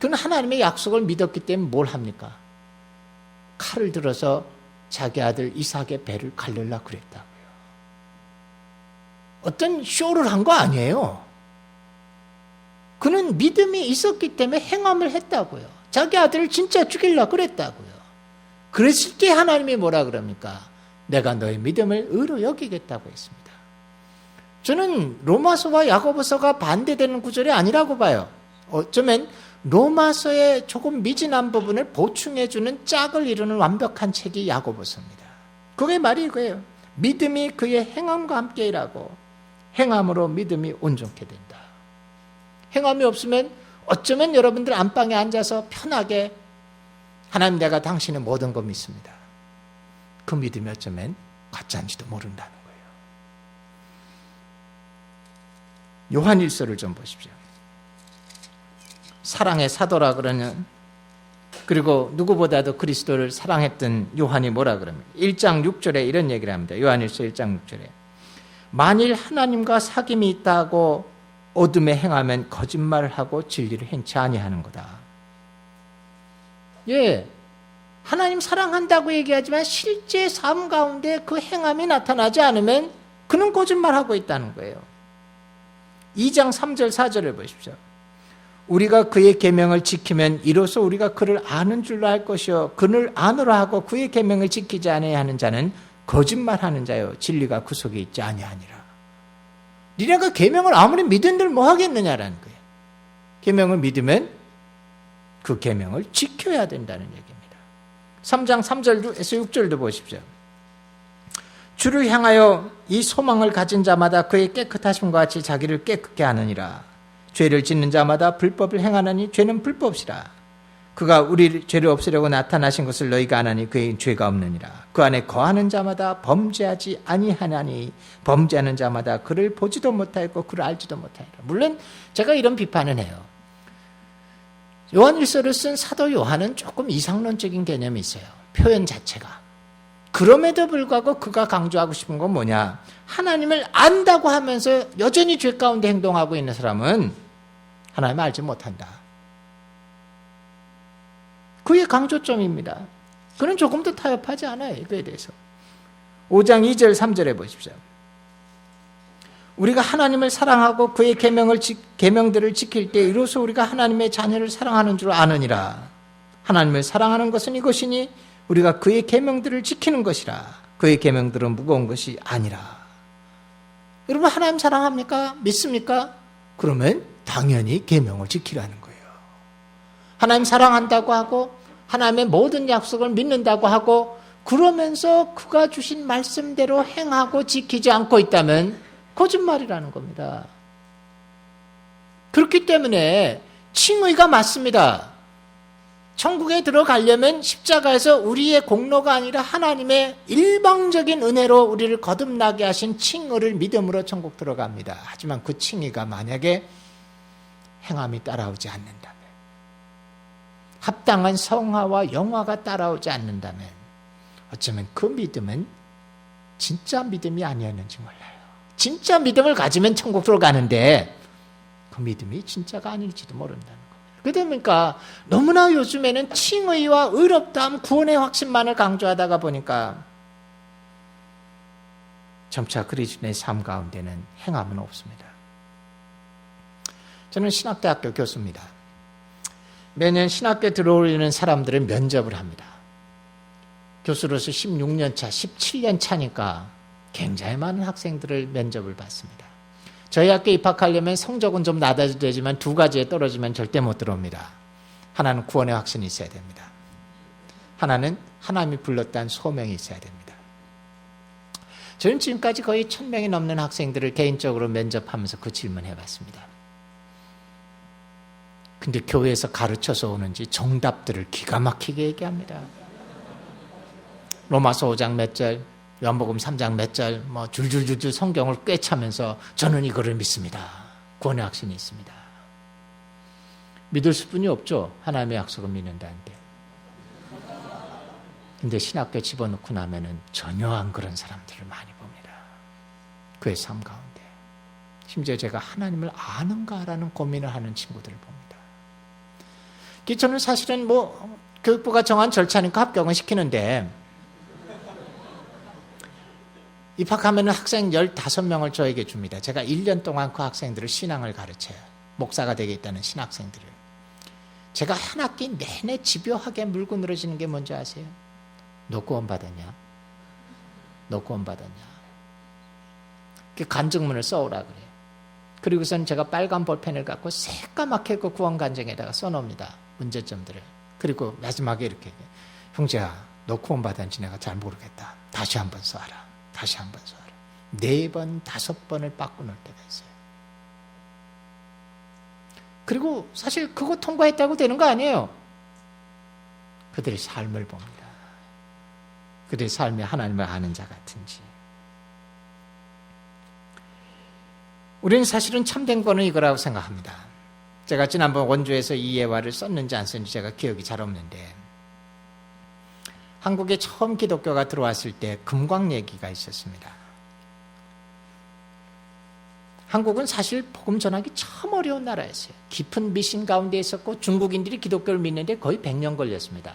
S1: 그는 하나님의 약속을 믿었기 때문에 뭘 합니까? 칼을 들어서 자기 아들 이삭의 배를 갈르려고 그랬다고요. 어떤 쇼를 한 거 아니에요. 그는 믿음이 있었기 때문에 행함을 했다고요. 자기 아들을 진짜 죽이려고 그랬다고요. 그랬을 때 하나님이 뭐라 그럽니까? 내가 너의 믿음을 의로 여기겠다고 했습니다. 저는 로마서와 야고보서가 반대되는 구절이 아니라고 봐요. 어쩌면 로마서의 조금 미진한 부분을 보충해주는 짝을 이루는 완벽한 책이 야고보서입니다. 그게 말이 이거예요. 믿음이 그의 행함과 함께 일하고 행함으로 믿음이 온전케 된다. 행함이 없으면 어쩌면 여러분들 안방에 앉아서 편하게 하나님 내가 당신의 모든 거 믿습니다. 그 믿음이 어쩌면 가짜인지도 모른다는 거예요. 요한일서를 좀 보십시오. 사랑의 사도라 그러는, 그리고 누구보다도 그리스도를 사랑했던 요한이 뭐라 그럽니까? 1장 6절에 이런 얘기를 합니다. 요한일서 1장 6절에 만일 하나님과 사귐이 있다고 어둠에 행하면 거짓말을 하고 진리를 행치 아니하는 거다. 예, 하나님 사랑한다고 얘기하지만 실제 삶 가운데 그 행함이 나타나지 않으면 그는 거짓말하고 있다는 거예요. 2장 3절 4절을 보십시오. 우리가 그의 계명을 지키면 이로써 우리가 그를 아는 줄로 알 것이요 그를 아노라 하고 그의 계명을 지키지 아니하는 하는 자는 거짓말하는 자요 진리가 그 속에 있지 아니하니라. 니네가 계명을 아무리 믿은들 뭐 하겠느냐라는 거예요. 계명을 믿으면 그 계명을 지켜야 된다는 얘기입니다. 3장 3절에서 6절도 보십시오. 주를 향하여 이 소망을 가진 자마다 그의 깨끗하심과 같이 자기를 깨끗게 하느니라. 죄를 짓는 자마다 불법을 행하나니 죄는 불법이라. 그가 우리 죄를 없애려고 나타나신 것을 너희가 아나니 그의 죄가 없느니라. 그 안에 거하는 자마다 범죄하지 아니하나니 범죄하는 자마다 그를 보지도 못하였고 그를 알지도 못하리라. 물론 제가 이런 비판은 해요. 요한일서를 쓴 사도 요한은 조금 이상론적인 개념이 있어요. 표현 자체가. 그럼에도 불구하고 그가 강조하고 싶은 건 뭐냐? 하나님을 안다고 하면서 여전히 죄 가운데 행동하고 있는 사람은 하나님을 알지 못한다. 그의 강조점입니다. 그는 조금 더 타협하지 않아요. 그에 대해서. 5장 2절 3절에 보십시오. 우리가 하나님을 사랑하고 그의 계명들을 지킬 때 이로써 우리가 하나님의 자녀를 사랑하는 줄 아느니라. 하나님을 사랑하는 것은 이것이니 우리가 그의 계명들을 지키는 것이라. 그의 계명들은 무거운 것이 아니라. 여러분 하나님 사랑합니까? 믿습니까? 그러면 당연히 계명을 지키라는 거예요. 하나님 사랑한다고 하고 하나님의 모든 약속을 믿는다고 하고 그러면서 그가 주신 말씀대로 행하고 지키지 않고 있다면 거짓말이라는 겁니다. 그렇기 때문에 칭의가 맞습니다. 천국에 들어가려면 십자가에서 우리의 공로가 아니라 하나님의 일방적인 은혜로 우리를 거듭나게 하신 칭의를 믿음으로 천국 들어갑니다. 하지만 그 칭의가 만약에 행함이 따라오지 않는다면, 합당한 성화와 영화가 따라오지 않는다면 어쩌면 그 믿음은 진짜 믿음이 아니었는지 몰라요. 진짜 믿음을 가지면 천국 들어가는데 그 믿음이 진짜가 아닐지도 모른다는 겁니다. 그러니까 너무나 요즘에는 칭의와 의롭다함, 구원의 확신만을 강조하다가 보니까 점차 그리스도의 삶 가운데는 행함은 없습니다. 저는 신학대학교 교수입니다. 매년 신학교에 들어오는 사람들을 면접을 합니다. 교수로서 16년 차, 17년 차니까 굉장히 많은 학생들을 면접을 받습니다. 저희 학교에 입학하려면 성적은 좀 낮아도 되지만 두 가지에 떨어지면 절대 못 들어옵니다. 하나는 구원의 확신이 있어야 됩니다. 하나는 하나님이 불렀다는 소명이 있어야 됩니다. 저는 지금까지 거의 1000명이 넘는 학생들을 개인적으로 면접하면서 그 질문을 해봤습니다. 근데 교회에서 가르쳐서 오는지 정답들을 기가 막히게 얘기합니다. 로마서 5장 몇 절, 요한복음 3장 몇 절, 줄줄줄줄 성경을 꿰차면서 저는 이거를 믿습니다. 구원의 확신이 있습니다. 믿을 수뿐이 없죠. 하나님의 약속을 믿는다는데. 근데 신학교에 집어넣고 나면은 전혀 안 그런 사람들을 많이 봅니다. 그의 삶 가운데. 심지어 제가 하나님을 아는가라는 고민을 하는 친구들을 봅니다. 저는 사실은 교육부가 정한 절차니까 합격은 시키는데 입학하면 학생 15명을 저에게 줍니다. 제가 1년 동안 그 학생들을 신앙을 가르쳐요. 목사가 되겠다는 신학생들을. 제가 한 학기 내내 집요하게 물고 늘어지는 게 뭔지 아세요? 너 구원 받았냐? 너 구원 받았냐? 간증문을 써오라 그래요. 그리고선 제가 빨간 볼펜을 갖고 새까맣게 그 구원 간증에다가 써놓습니다. 문제점들을. 그리고 마지막에 이렇게 형제야, 너 구원 받았는지 내가 잘 모르겠다. 다시 한번 써라. 다시 한번 써라. 4번, 5번을 바꿔 놓을 때가 있어요. 그리고 사실 그거 통과했다고 되는 거 아니에요. 그들의 삶을 봅니다. 그들의 삶이 하나님을 아는 자 같은지. 우리는 사실은 참된 거는 이거라고 생각합니다. 제가 지난번 원주에서 이 예화를 썼는지 안 썼는지 제가 기억이 잘 없는데 한국에 처음 기독교가 들어왔을 때 금광 얘기가 있었습니다. 한국은 사실 복음 전하기 참 어려운 나라였어요. 깊은 미신 가운데 있었고 중국인들이 기독교를 믿는데 거의 100년 걸렸습니다.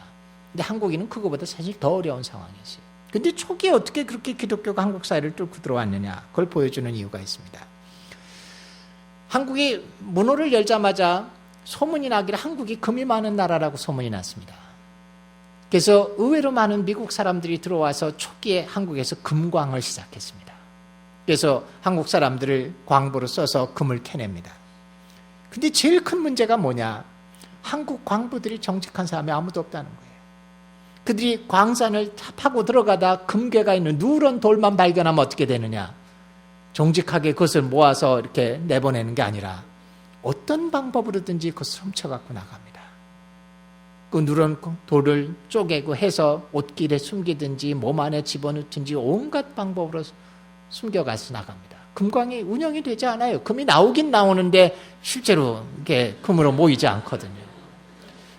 S1: 근데 한국인은 그거보다 사실 더 어려운 상황이었어요. 근데 초기에 어떻게 그렇게 기독교가 한국 사회를 뚫고 들어왔느냐, 그걸 보여주는 이유가 있습니다. 한국이 문호를 열자마자 소문이 나기를 한국이 금이 많은 나라라고 소문이 났습니다. 그래서 의외로 많은 미국 사람들이 들어와서 초기에 한국에서 금광을 시작했습니다. 그래서 한국 사람들을 광부로 써서 금을 캐냅니다. 근데 제일 큰 문제가 뭐냐? 한국 광부들이 정직한 사람이 아무도 없다는 거예요. 그들이 광산을 파고 들어가다 금괴가 있는 누런 돌만 발견하면 어떻게 되느냐? 정직하게 그것을 모아서 이렇게 내보내는 게 아니라 어떤 방법으로든지 그것을 훔쳐갖고 나갑니다. 그 누런 돌을 쪼개고 해서 옷길에 숨기든지 몸 안에 집어넣든지 온갖 방법으로 숨겨가서 나갑니다. 금광이 운영이 되지 않아요. 금이 나오긴 나오는데 실제로 이게 금으로 모이지 않거든요.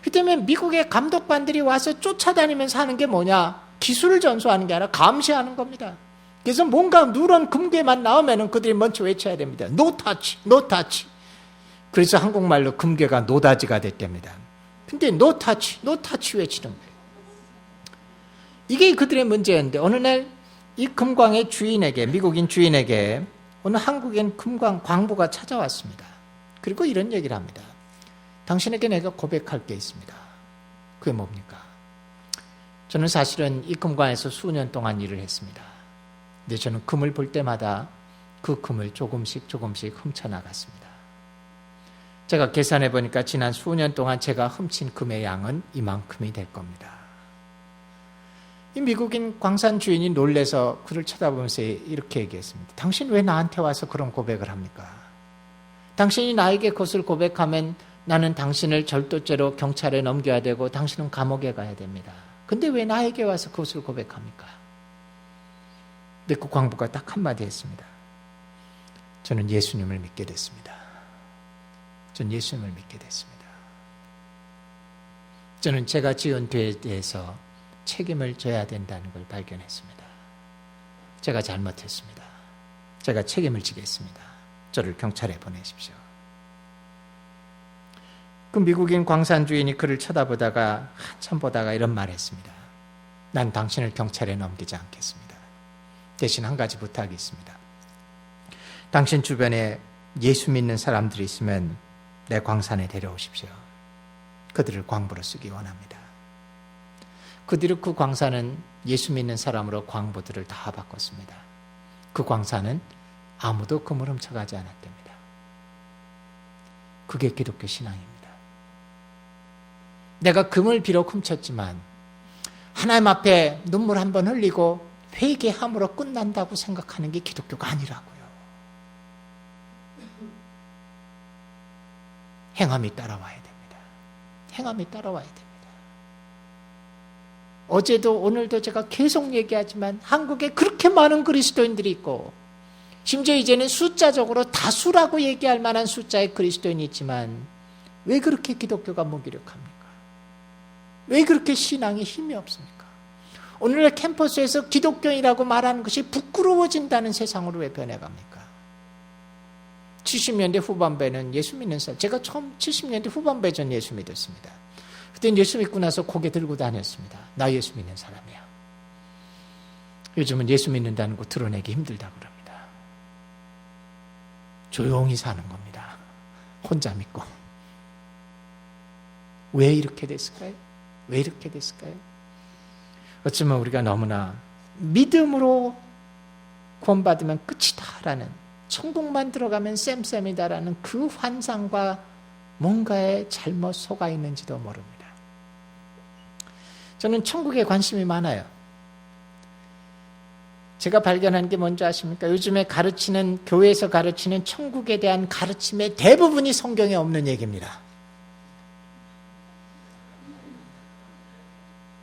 S1: 그 때문에 미국의 감독관들이 와서 쫓아다니면서 하는 게 뭐냐? 기술을 전수하는 게 아니라 감시하는 겁니다. 그래서 뭔가 누런 금괴만 나오면 그들이 먼저 외쳐야 됩니다. No touch, no touch. 그래서 한국말로 금괴가 노다지가 됐답니다. 근데 no touch, no touch 외치는 거예요. 이게 그들의 문제였는데 어느 날 이 금광의 주인에게, 미국인 주인에게 어느 한국인 금광 광부가 찾아왔습니다. 그리고 이런 얘기를 합니다. 당신에게 내가 고백할 게 있습니다. 그게 뭡니까? 저는 사실은 이 금광에서 수년 동안 일을 했습니다. 근데 저는 금을 볼 때마다 그 금을 조금씩 훔쳐나갔습니다. 제가 계산해 보니까 지난 수년 동안 제가 훔친 금의 양은 이만큼이 될 겁니다. 이 미국인 광산 주인이 놀래서 그를 쳐다보면서 이렇게 얘기했습니다. 당신 왜 나한테 와서 그런 고백을 합니까? 당신이 나에게 그것을 고백하면 나는 당신을 절도죄로 경찰에 넘겨야 되고 당신은 감옥에 가야 됩니다. 근데 왜 나에게 와서 그것을 고백합니까? 근데 그 광부가 딱 한마디 했습니다. 저는 예수님을 믿게 됐습니다. 전 예수님을 믿게 됐습니다. 저는 제가 지은 죄에 대해서 책임을 져야 된다는 걸 발견했습니다. 제가 잘못했습니다. 제가 책임을 지겠습니다. 저를 경찰에 보내십시오. 그 미국인 광산 주인이 그를 쳐다보다가 한참 보다가 이런 말을 했습니다. 난 당신을 경찰에 넘기지 않겠습니다. 대신 한 가지 부탁이 있습니다. 당신 주변에 예수 믿는 사람들이 있으면 내 광산에 데려오십시오. 그들을 광부로 쓰기 원합니다. 그 뒤로 그 광산은 예수 믿는 사람으로 광부들을 다 바꿨습니다. 그 광산은 아무도 금을 훔쳐가지 않았답니다. 그게 기독교 신앙입니다. 내가 금을 비록 훔쳤지만 하나님 앞에 눈물 한번 흘리고 회개함으로 끝난다고 생각하는 게 기독교가 아니라고요. 행함이 따라와야 됩니다. 행함이 따라와야 됩니다. 어제도 오늘도 제가 계속 얘기하지만 한국에 그렇게 많은 그리스도인들이 있고 심지어 이제는 숫자적으로 다수라고 얘기할 만한 숫자의 그리스도인이 있지만 왜 그렇게 기독교가 무기력합니까? 왜 그렇게 신앙에 힘이 없습니까? 오늘날 캠퍼스에서 기독교인이라고 말하는 것이 부끄러워진다는 세상으로 왜 변해갑니까? 70년대 후반부에는 예수 믿는 사람, 제가 처음 70년대 후반부에 전 예수 믿었습니다. 그때는 예수 믿고 나서 고개 들고 다녔습니다. 나 예수 믿는 사람이야. 요즘은 예수 믿는다는 거 드러내기 힘들다 그럽니다. 조용히 사는 겁니다. 혼자 믿고. 왜 이렇게 됐을까요? 왜 이렇게 됐을까요? 어쩌면 우리가 너무나 믿음으로 구원받으면 끝이다라는, 천국만 들어가면 쌤쌤이다라는 그 환상과 뭔가에 잘못 속아 있는지도 모릅니다. 저는 천국에 관심이 많아요. 제가 발견한 게 뭔지 아십니까? 요즘에 가르치는, 교회에서 가르치는 천국에 대한 가르침의 대부분이 성경에 없는 얘기입니다.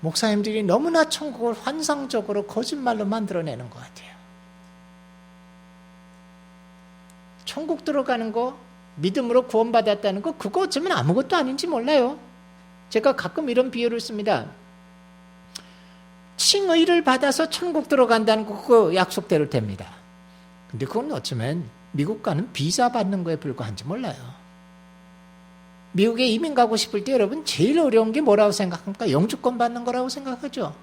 S1: 목사님들이 너무나 천국을 환상적으로 거짓말로 만들어내는 것 같아요. 천국 들어가는 거, 믿음으로 구원받았다는 거, 그거 어쩌면 아무것도 아닌지 몰라요. 제가 가끔 이런 비유를 씁니다. 칭의를 받아서 천국 들어간다는 거, 그거 약속대로 됩니다. 근데 그건 어쩌면 미국 가는 비자 받는 거에 불과한지 몰라요. 미국에 이민 가고 싶을 때 여러분 제일 어려운 게 뭐라고 생각합니까? 영주권 받는 거라고 생각하죠.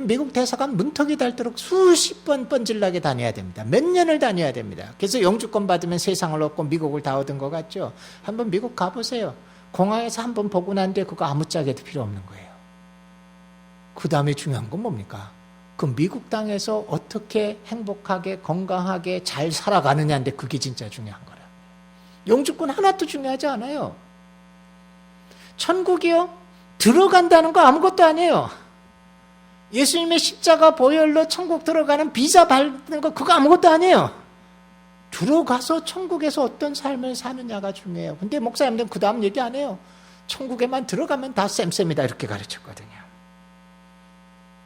S1: 미국 대사관 문턱이 닳도록 수십 번 뻔질나게 다녀야 됩니다. 몇 년을 다녀야 됩니다. 그래서 영주권 받으면 세상을 얻고 미국을 다 얻은 것 같죠. 한번 미국 가보세요. 공항에서 한번 보고 난 뒤에 그거 아무짝에도 필요 없는 거예요. 그 다음에 중요한 건 뭡니까? 그 미국 땅에서 어떻게 행복하게 건강하게 잘 살아가느냐인데 그게 진짜 중요한 거라. 영주권 하나도 중요하지 않아요. 천국이요? 들어간다는 거 아무것도 아니에요. 예수님의 십자가 보혈로 천국 들어가는 비자 받는 거 그거 아무것도 아니에요. 들어가서 천국에서 어떤 삶을 사느냐가 중요해요. 근데 목사님들은 그 다음 얘기 안 해요. 천국에만 들어가면 다 쌤쌤이다 이렇게 가르쳤거든요.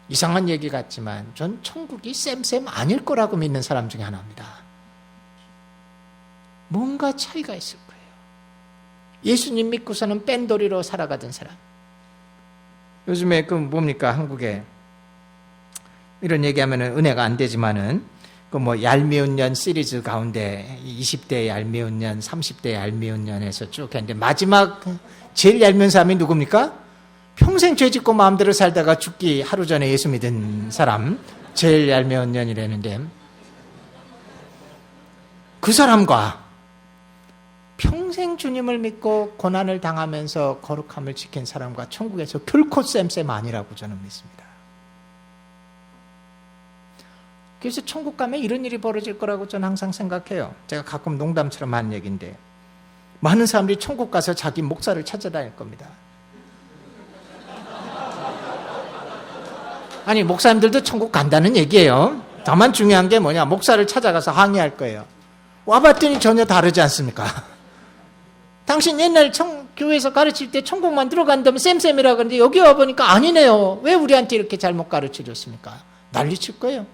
S1: 이상한 얘기 같지만 전 천국이 쌤쌤 아닐 거라고 믿는 사람 중에 하나입니다. 뭔가 차이가 있을 거예요. 예수님 믿고서는 뺀돌이로 살아가던 사람. 요즘에 그 뭡니까? 한국에 이런 얘기하면 은혜가 안 되지만은 그 뭐 얄미운 년 시리즈 가운데 20대 얄미운 년, 30대 얄미운 년에서 쭉 했는데 마지막 제일 얄미운 사람이 누굽니까? 평생 죄 짓고 마음대로 살다가 죽기 하루 전에 예수 믿은 사람, 제일 얄미운 년이라는데 그 사람과 평생 주님을 믿고 고난을 당하면서 거룩함을 지킨 사람과 천국에서 결코 쌤쌤 아니라고 저는 믿습니다. 그래서 천국 가면 이런 일이 벌어질 거라고 저는 항상 생각해요. 제가 가끔 농담처럼 하는 얘기인데 많은 사람들이 천국 가서 자기 목사를 찾아다닐 겁니다. 아니 목사님들도 천국 간다는 얘기예요. 다만 중요한 게 뭐냐, 목사를 찾아가서 항의할 거예요. 와봤더니 전혀 다르지 않습니까? 당신 옛날 교회에서 가르칠 때 천국만 들어간다면 쌤쌤이라 그러는데 여기 와보니까 아니네요. 왜 우리한테 이렇게 잘못 가르쳐줬습니까? 난리칠 거예요.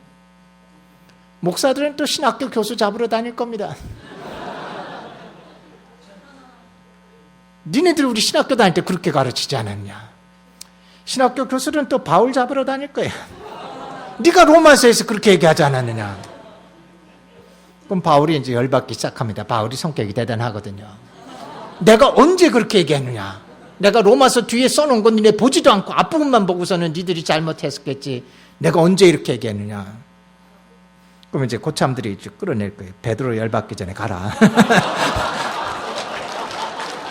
S1: 목사들은 또 신학교 교수 잡으러 다닐 겁니다. 니네들 우리 신학교 다닐 때 그렇게 가르치지 않았냐? 신학교 교수들은 또 바울 잡으러 다닐 거예요. 네가 로마서에서 그렇게 얘기하지 않았느냐? 그럼 바울이 이제 열받기 시작합니다. 바울이 성격이 대단하거든요. 내가 언제 그렇게 얘기했느냐? 내가 로마서 뒤에 써놓은 건 니네 보지도 않고 앞부분만 보고서는 니들이 잘못했었겠지. 내가 언제 이렇게 얘기했느냐? 그럼 이제 고참들이 이제 끌어낼 거예요. 베드로 열받기 전에 가라.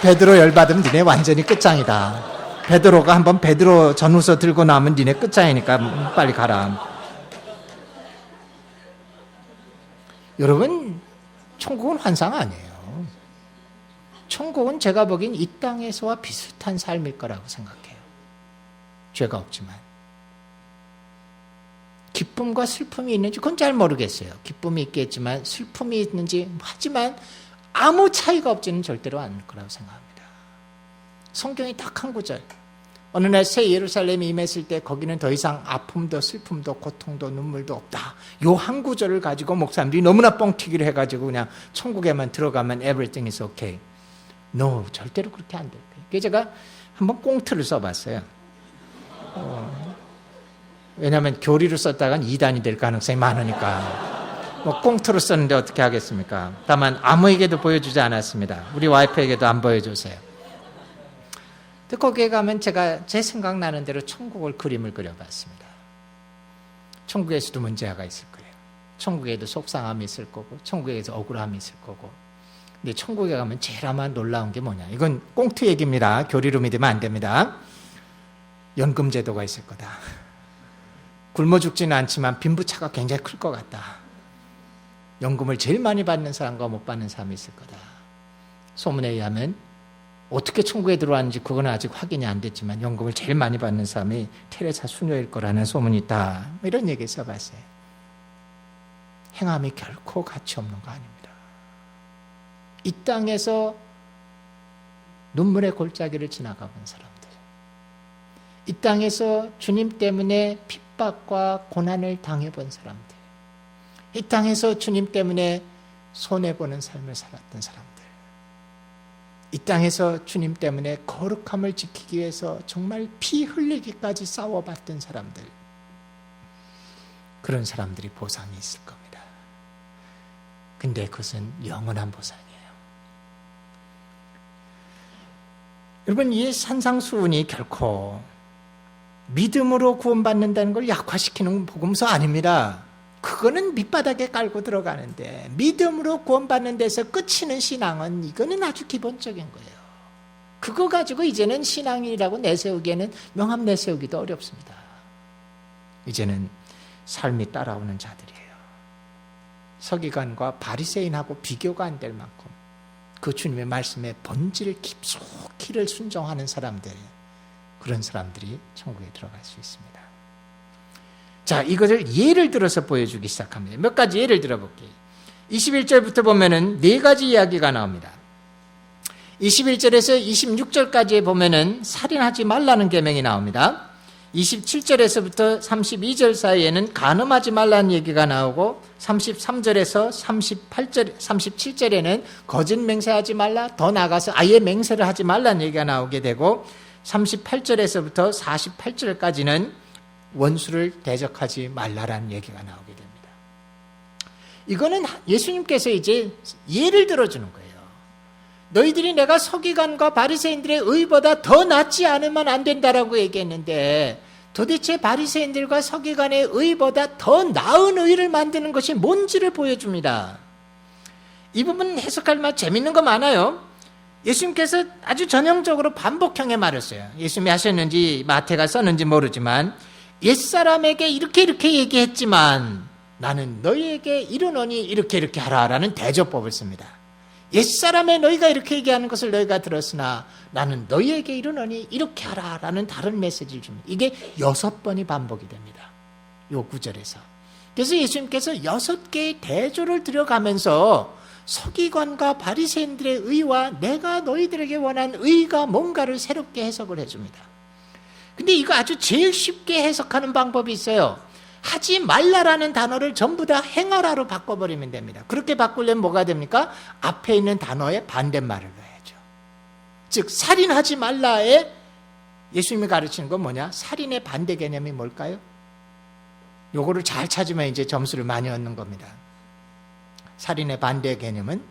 S1: 베드로 열받으면 니네 완전히 끝장이다. 베드로가 한번 베드로 전후서 들고 나면 니네 끝장이니까 빨리 가라. 여러분, 천국은 환상 아니에요. 천국은 제가 보기엔 이 땅에서와 비슷한 삶일 거라고 생각해요. 죄가 없지만. 기쁨과 슬픔이 있는지 그건 잘 모르겠어요. 기쁨이 있겠지만 슬픔이 있는지, 하지만 아무 차이가 없지는 절대로 않을 거라고 생각합니다. 성경이 딱 한 구절. 어느 날 새 예루살렘에 임했을 때 거기는 더 이상 아픔도 슬픔도 고통도 눈물도 없다. 요 한 구절을 가지고 목사님들이 너무나 뻥튀기를 해가지고 그냥 천국에만 들어가면 everything is okay. No, 절대로 그렇게 안 될 거예요. 그래서 제가 한번 꽁트를 써봤어요. 왜냐하면 교리로 썼다간 이단이 될 가능성이 많으니까. 뭐 꽁트로 썼는데 어떻게 하겠습니까? 다만 아무에게도 보여주지 않았습니다. 우리 와이프에게도 안 보여주세요. 거기에 가면 제가 제 생각나는 대로 천국을 그림을 그려봤습니다. 천국에서도 문제가 있을 거예요. 천국에도 속상함이 있을 거고, 천국에도 억울함이 있을 거고. 근데 천국에 가면 제일 아마 놀라운 게 뭐냐? 이건 꽁트 얘기입니다. 교리로 믿으면 안 됩니다. 연금제도가 있을 거다. 굶어 죽지는 않지만 빈부차가 굉장히 클 것 같다. 연금을 제일 많이 받는 사람과 못 받는 사람이 있을 거다. 소문에 의하면 어떻게 천국에 들어왔는지 그건 아직 확인이 안 됐지만 연금을 제일 많이 받는 사람이 테레사 수녀일 거라는 소문이 있다. 이런 얘기 써봤어요. 행함이 결코 가치 없는 거 아닙니다. 이 땅에서 눈물의 골짜기를 지나가 본 사람들, 이 땅에서 주님 때문에 핍박과 고난을 당해본 사람들, 이 땅에서 주님 때문에 손해보는 삶을 살았던 사람들, 이 땅에서 주님 때문에 거룩함을 지키기 위해서 정말 피 흘리기까지 싸워봤던 사람들, 그런 사람들이 보상이 있을 겁니다. 근데 그것은 영원한 보상이에요. 여러분, 이 산상수훈이 결코 믿음으로 구원받는다는 걸 약화시키는 복음서 아닙니다. 그거는 밑바닥에 깔고 들어가는데, 믿음으로 구원받는 데서 끝이는 신앙은, 이거는 아주 기본적인 거예요. 그거 가지고 이제는 신앙이라고 내세우기에는, 명함 내세우기도 어렵습니다. 이제는 삶이 따라오는 자들이에요. 서기관과 바리새인하고 비교가 안 될 만큼 그 주님의 말씀에 본질을 깊숙이를 순종하는 사람들, 그런 사람들이 천국에 들어갈 수 있습니다. 자, 이것을 예를 들어서 보여주기 시작합니다. 몇 가지 예를 들어볼게요. 21절부터 보면은 네 가지 이야기가 나옵니다. 21절에서 26절까지에 보면은 살인하지 말라는 계명이 나옵니다. 27절에서부터 32절 사이에는 간음하지 말라는 얘기가 나오고, 33절에서 37절에는 거짓 맹세하지 말라, 더 나아가서 아예 맹세를 하지 말라는 얘기가 나오게 되고, 38절에서부터 48절까지는 원수를 대적하지 말라라는 얘기가 나오게 됩니다. 이거는 예수님께서 이제 예를 들어주는 거예요. 너희들이 내가 서기관과 바리새인들의 의보다 더 낫지 않으면 안 된다라고 얘기했는데, 도대체 바리새인들과 서기관의 의보다 더 나은 의를 만드는 것이 뭔지를 보여줍니다. 이 부분 해석할 만 재밌는 거 많아요. 예수님께서 아주 전형적으로 반복형의 말을 써요. 예수님이 하셨는지 마태가 썼는지 모르지만, 옛사람에게 이렇게 얘기했지만 나는 너희에게 이르노니 이렇게 하라라는 대조법을 씁니다. 옛사람의 너희가 이렇게 얘기하는 것을 너희가 들었으나 나는 너희에게 이르노니 이렇게 하라라는 다른 메시지를 줍니다. 이게 6번이 반복이 됩니다. 요 구절에서. 그래서 예수님께서 6개의 대조를 들여가면서 서기관과 바리새인들의 의와 내가 너희들에게 원한 의가 뭔가를 새롭게 해석을 해줍니다. 근데 이거 아주 제일 쉽게 해석하는 방법이 있어요. 하지 말라라는 단어를 전부 다 행하라로 바꿔버리면 됩니다. 그렇게 바꾸려면 뭐가 됩니까? 앞에 있는 단어에 반대말을 넣어야죠. 즉 살인하지 말라에 예수님이 가르치는 건 뭐냐? 살인의 반대 개념이 뭘까요? 요거를 잘 찾으면 이제 점수를 많이 얻는 겁니다. 살인의 반대 개념은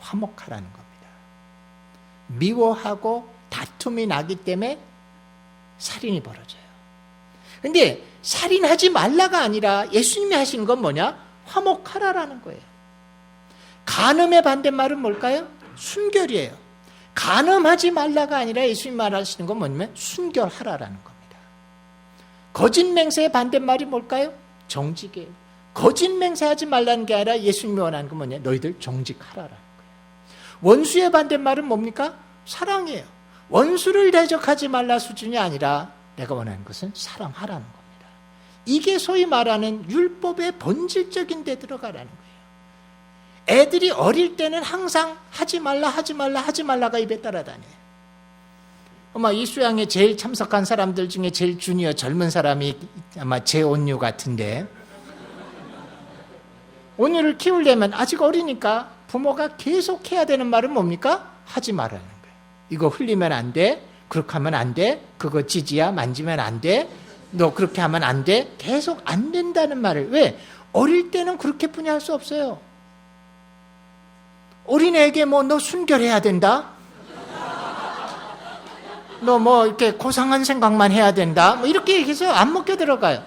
S1: 화목하라는 겁니다. 미워하고 다툼이 나기 때문에 살인이 벌어져요. 근데 살인하지 말라가 아니라 예수님이 하시는 건 뭐냐? 화목하라라는 거예요. 간음의 반대말은 뭘까요? 순결이에요. 간음하지 말라가 아니라 예수님 말하시는 건 뭐냐면 순결하라라는 겁니다. 거짓 맹세의 반대말이 뭘까요? 정직이에요. 거짓 맹세하지 말라는 게 아니라 예수님이 원하는 건 뭐냐? 너희들 정직하라라는 거예요. 원수의 반대말은 뭡니까? 사랑이에요. 원수를 대적하지 말라 수준이 아니라 내가 원하는 것은 사랑하라는 겁니다. 이게 소위 말하는 율법의 본질적인 데 들어가라는 거예요. 애들이 어릴 때는 항상 하지 말라 하지 말라 하지 말라가 입에 따라다녀요. 아마 이 수양에 제일 참석한 사람들 중에 제일 주니어 젊은 사람이 아마 제온유 같은데, 온유를 키우려면 아직 어리니까 부모가 계속 해야 되는 말은 뭡니까? 하지 말라는 거예요. 이거 흘리면 안 돼, 그렇게 하면 안 돼, 그거 찌지야, 만지면 안 돼, 너 그렇게 하면 안 돼. 계속 안 된다는 말을. 왜? 어릴 때는 그렇게뿐이 할 수 없어요. 어린애에게 뭐 너 순결해야 된다, 너 뭐 이렇게 고상한 생각만 해야 된다, 뭐 이렇게 얘기해서 안 먹혀 들어가요.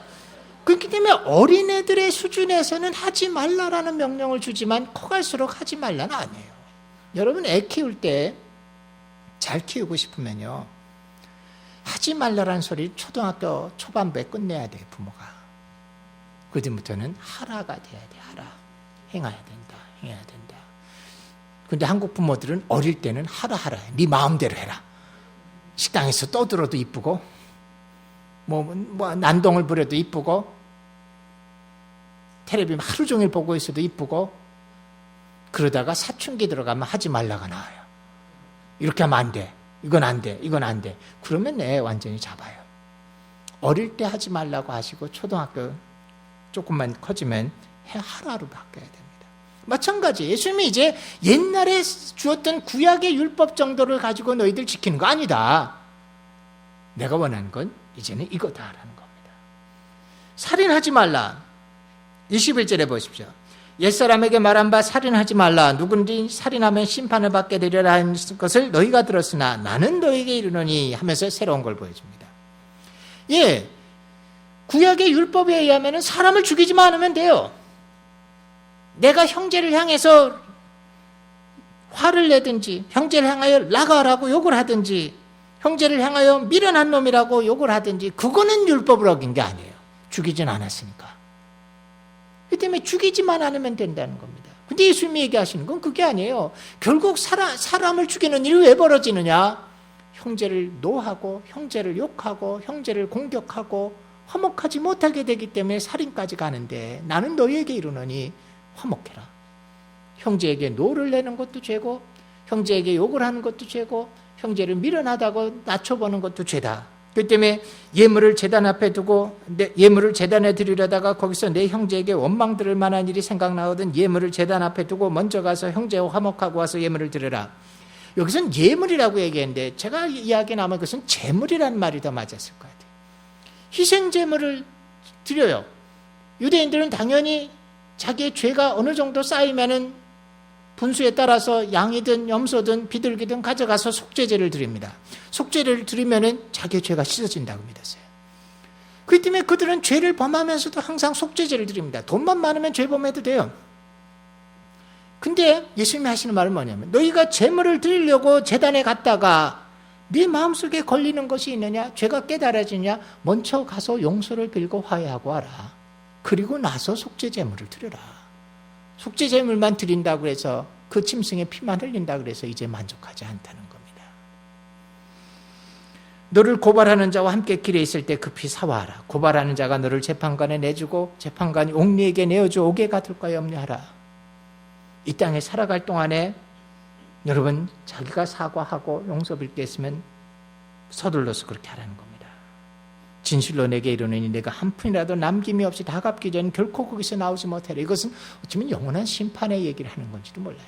S1: 그렇기 때문에 어린애들의 수준에서는 하지 말라라는 명령을 주지만 커갈수록 하지 말라는 아니에요. 여러분 애 키울 때 잘 키우고 싶으면요, 하지 말라라는 소리 초등학교 초반부에 끝내야 돼요. 부모가. 그다음부터는 하라가 돼야 돼. 하라. 행해야 된다. 행해야 된다. 근데 한국 부모들은 어릴 때는 하라 네 마음대로 해라. 식당에서 떠들어도 이쁘고 뭐 난동을 부려도 이쁘고 텔레비전 하루 종일 보고 있어도 이쁘고, 그러다가 사춘기 들어가면 하지 말라가 나와요. 이렇게 하면 안 돼, 이건 안 돼, 이건 안 돼. 그러면 애 완전히 잡아요. 어릴 때 하지 말라고 하시고 초등학교 조금만 커지면 하라로 바뀌어야 됩니다. 마찬가지 예수님이 이제 옛날에 주었던 구약의 율법 정도를 가지고 너희들 지키는 거 아니다. 내가 원하는 건 이제는 이거다라는 겁니다. 살인하지 말라. 21절에 보십시오. 옛사람에게 말한 바 살인하지 말라. 누구든지 살인하면 심판을 받게 되리라 하는 것을 너희가 들었으나 나는 너희에게 이르노니 하면서 새로운 걸 보여줍니다. 예, 구약의 율법에 의하면 사람을 죽이지만 않으면 돼요. 내가 형제를 향해서 화를 내든지, 형제를 향하여 라가라고 욕을 하든지, 형제를 향하여 미련한 놈이라고 욕을 하든지, 그거는 율법을 어긴 게 아니에요. 죽이진 않았으니까. 그 때문에 죽이지만 않으면 된다는 겁니다. 근데 예수님이 얘기하시는 건 그게 아니에요. 결국 사람을 죽이는 일이 왜 벌어지느냐? 형제를 노하고 형제를 욕하고 형제를 공격하고 화목하지 못하게 되기 때문에 살인까지 가는데, 나는 너희에게 이르노니 화목해라. 형제에게 노를 내는 것도 죄고, 형제에게 욕을 하는 것도 죄고, 형제를 미련하다고 낮춰보는 것도 죄다. 그 때문에 예물을 제단 앞에 두고 예물을 제단에 드리려다가 거기서 내 형제에게 원망 들을 만한 일이 생각나거든 예물을 제단 앞에 두고 먼저 가서 형제와 화목하고 와서 예물을 드려라. 여기서는 예물이라고 얘기했는데 제가 이야기하면 그것은 제물이라는 말이 더 맞았을 것 같아요. 희생제물을 드려요. 유대인들은 당연히 자기의 죄가 어느 정도 쌓이면은 분수에 따라서 양이든 염소든 비둘기든 가져가서 속죄제를 드립니다. 속죄를 드리면은 자기의 죄가 씻어진다고 믿었어요. 그렇기 때문에 그들은 죄를 범하면서도 항상 속죄제를 드립니다. 돈만 많으면 죄 범해도 돼요. 근데 예수님이 하시는 말은 뭐냐면, 너희가 제물을 드리려고 제단에 갔다가 네 마음속에 걸리는 것이 있느냐, 죄가 깨달아지냐, 먼저 가서 용서를 빌고 화해하고 와라. 그리고 나서 속죄제물을 드려라. 속죄제물만 드린다고 해서 그 짐승의 피만 흘린다고 해서 이제 만족하지 않다는 겁니다. 너를 고발하는 자와 함께 길에 있을 때 급히 사와라. 고발하는 자가 너를 재판관에 내주고 재판관이 옥리에게 내어줘 오게 가둘까 염려하라. 이 땅에 살아갈 동안에 여러분 자기가 사과하고 용서 빌 게 있으면 서둘러서 그렇게 하라는 겁니다. 진실로 내게 이르노니 내가 한 푼이라도 남김이 없이 다 갚기 전 결코 거기서 나오지 못하리라. 이것은 어쩌면 영원한 심판의 얘기를 하는 건지도 몰라요.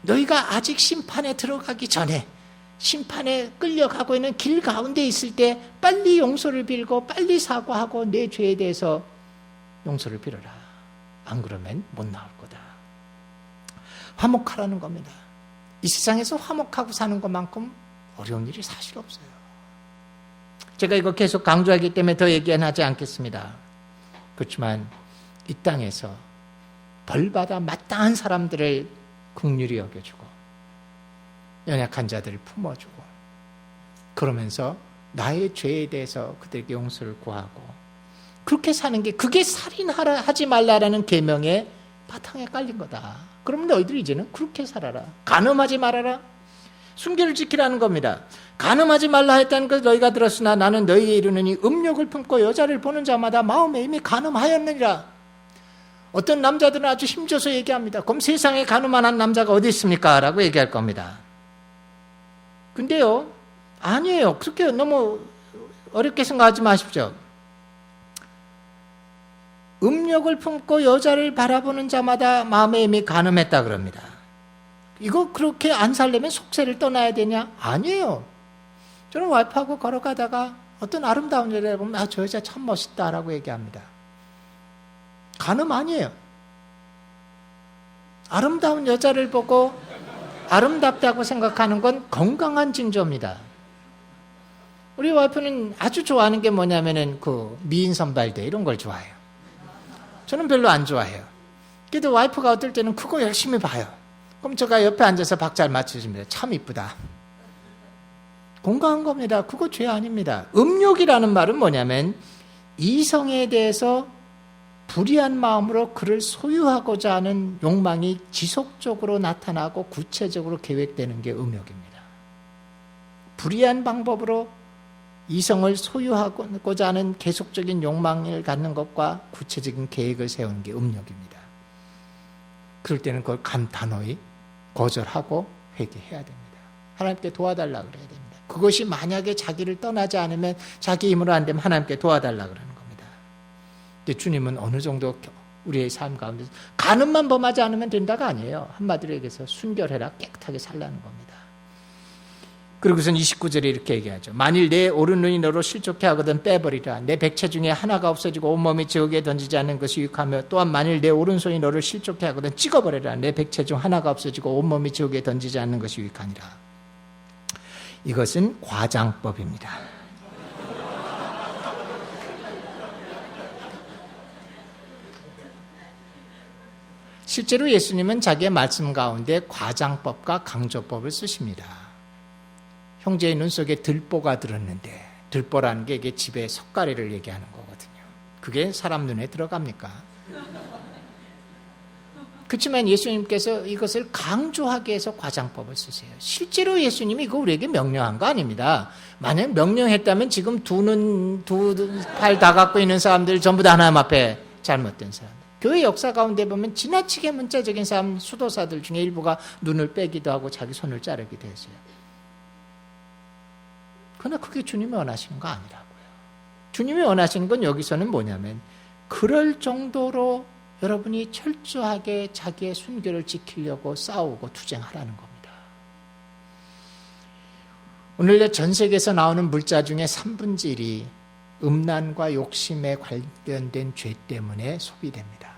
S1: 너희가 아직 심판에 들어가기 전에, 심판에 끌려가고 있는 길 가운데 있을 때 빨리 용서를 빌고 빨리 사과하고 내 죄에 대해서 용서를 빌어라. 안 그러면 못 나올 거다. 화목하라는 겁니다. 이 세상에서 화목하고 사는 것만큼 어려운 일이 사실 없어요. 제가 이거 계속 강조하기 때문에 더 얘기는 하지 않겠습니다. 그렇지만 이 땅에서 벌받아 마땅한 사람들을 긍휼히 여겨주고 연약한 자들을 품어주고, 그러면서 나의 죄에 대해서 그들에게 용서를 구하고 그렇게 사는 게, 그게 살인하지 말라라는 계명의 바탕에 깔린 거다. 그럼 너희들 이제는 그렇게 살아라. 간음하지 말아라. 순결을 지키라는 겁니다. 간음하지 말라 했다는 것을 너희가 들었으나 나는 너희에게 이르노니 음욕을 품고 여자를 보는 자마다 마음에 이미 간음하였느니라. 어떤 남자들은 아주 힘줘서 얘기합니다. 그럼 세상에 간음만 한 남자가 어디 있습니까? 라고 얘기할 겁니다. 근데요, 아니에요. 그렇게 너무 어렵게 생각하지 마십시오. 음욕을 품고 여자를 바라보는 자마다 마음에 이미 간음했다 그럽니다. 이거 그렇게 안 살려면 속세를 떠나야 되냐? 아니에요. 저는 와이프하고 걸어가다가 어떤 아름다운 여자를 보면 저 여자 참 멋있다라고 얘기합니다. 간음 아니에요. 아름다운 여자를 보고 아름답다고 생각하는 건 건강한 징조입니다. 우리 와이프는 아주 좋아하는 게 뭐냐면은 그 미인 선발대 이런 걸 좋아해요. 저는 별로 안 좋아해요. 그래도 와이프가 어떨 때는 그거 열심히 봐요. 그럼 제가 옆에 앉아서 박자를 맞춰줍니다. 참 이쁘다. 건강한 겁니다. 그거 죄 아닙니다. 음욕이라는 말은 뭐냐면 이성에 대해서 불의한 마음으로 그를 소유하고자 하는 욕망이 지속적으로 나타나고 구체적으로 계획되는 게 음욕입니다. 불의한 방법으로 이성을 소유하고자 하는 계속적인 욕망을 갖는 것과 구체적인 계획을 세우는 게 음욕입니다. 그럴 때는 그걸 감탄호히 거절하고 회개해야 됩니다. 하나님께 도와달라 그래야 됩니다. 그것이 만약에 자기를 떠나지 않으면 자기 힘으로 안 되면 하나님께 도와달라 그러는 겁니다. 근데 주님은 어느 정도 우리의 삶 가운데서 간음만 범하지 않으면 된다가 아니에요. 한마디로 얘기해서 순결해라, 깨끗하게 살라는 겁니다. 그리고선 29절에 이렇게 얘기하죠. 만일 내 오른눈이 너로 실족해 하거든 빼버리라. 내 백체 중에 하나가 없어지고 온몸이 지옥에 던지지 않는 것이 유익하며 또한 만일 내 오른손이 너를 실족해 하거든 찍어버려라. 내 백체 중 하나가 없어지고 온몸이 지옥에 던지지 않는 것이 유익하니라. 이것은 과장법입니다. 실제로 예수님은 자기의 말씀 가운데 과장법과 강조법을 쓰십니다. 형제의 눈 속에 들보가 들었는데, 들보라는 게 이게 집에 석가래를 얘기하는 거거든요. 그게 사람 눈에 들어갑니까? 그렇지만 예수님께서 이것을 강조하게 해서 과장법을 쓰세요. 실제로 예수님이 이거 우리에게 명령한 거 아닙니다. 만약 명령했다면 지금 두 팔 다 갖고 있는 사람들 전부 다 하나님 앞에 잘못된 사람. 교회 역사 가운데 보면 지나치게 문자적인 사람, 수도사들 중에 일부가 눈을 빼기도 하고 자기 손을 자르기도 했어요. 그러나 그게 주님이 원하시는 거 아니라고요. 주님이 원하시는 건 여기서는 뭐냐면 그럴 정도로 여러분이 철저하게 자기의 순결을 지키려고 싸우고 투쟁하라는 겁니다. 오늘 전 세계에서 나오는 물자 중에 3분의 1이 음란과 욕심에 관련된 죄 때문에 소비됩니다.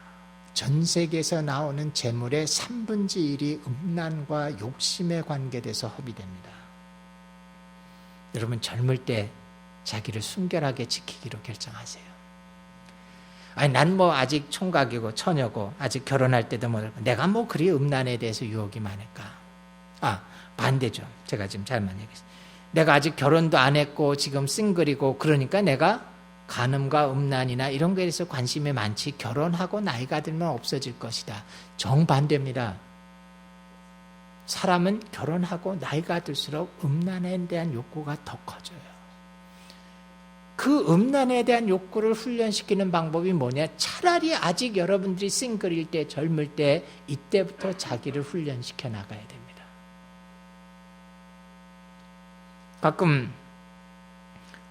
S1: 전 세계에서 나오는 재물의 3분의 1이 음란과 욕심에 관계돼서 허비됩니다. 여러분 젊을 때 자기를 순결하게 지키기로 결정하세요. 아니 난 뭐 아직 총각이고 처녀고 아직 결혼할 때도 모르고 내가 뭐 그리 음란에 대해서 유혹이 많을까? 반대죠. 제가 지금 잘못 얘기했어요. 내가 아직 결혼도 안 했고 지금 싱글이고 그러니까 내가 간음과 음란이나 이런 거에 대해서 관심이 많지 결혼하고 나이가 들면 없어질 것이다. 정반대입니다. 사람은 결혼하고 나이가 들수록 음란에 대한 욕구가 더 커져요. 그 음란에 대한 욕구를 훈련시키는 방법이 뭐냐? 차라리 아직 여러분들이 싱글일 때, 젊을 때 이때부터 자기를 훈련시켜 나가야 됩니다. 가끔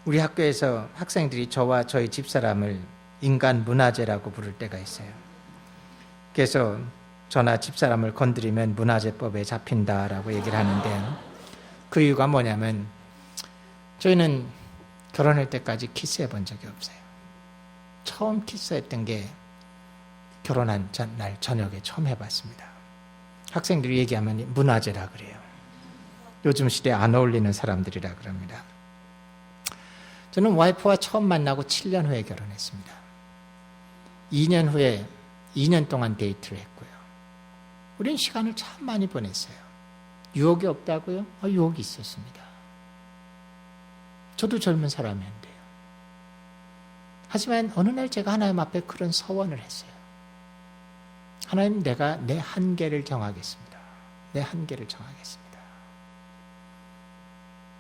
S1: 우리 학교에서 학생들이 저와 저희 집사람을 인간 문화재라고 부를 때가 있어요. 그래서 저나 집사람을 건드리면 문화재법에 잡힌다라고 얘기를 하는데 그 이유가 뭐냐면 저희는 결혼할 때까지 키스해 본 적이 없어요. 처음 키스했던 게 결혼한 날 저녁에 처음 해봤습니다. 학생들이 얘기하면 문화재라 그래요. 요즘 시대에 안 어울리는 사람들이라 그럽니다. 저는 와이프와 처음 만나고 7년 후에 결혼했습니다. 2년 동안 데이트를 했고요. 우린 시간을 참 많이 보냈어요. 유혹이 없다고요? 유혹이 있었습니다. 저도 젊은 사람이었는데요. 하지만 어느 날 제가 하나님 앞에 그런 서원을 했어요. 하나님, 내가 내 한계를 정하겠습니다. 내 한계를 정하겠습니다.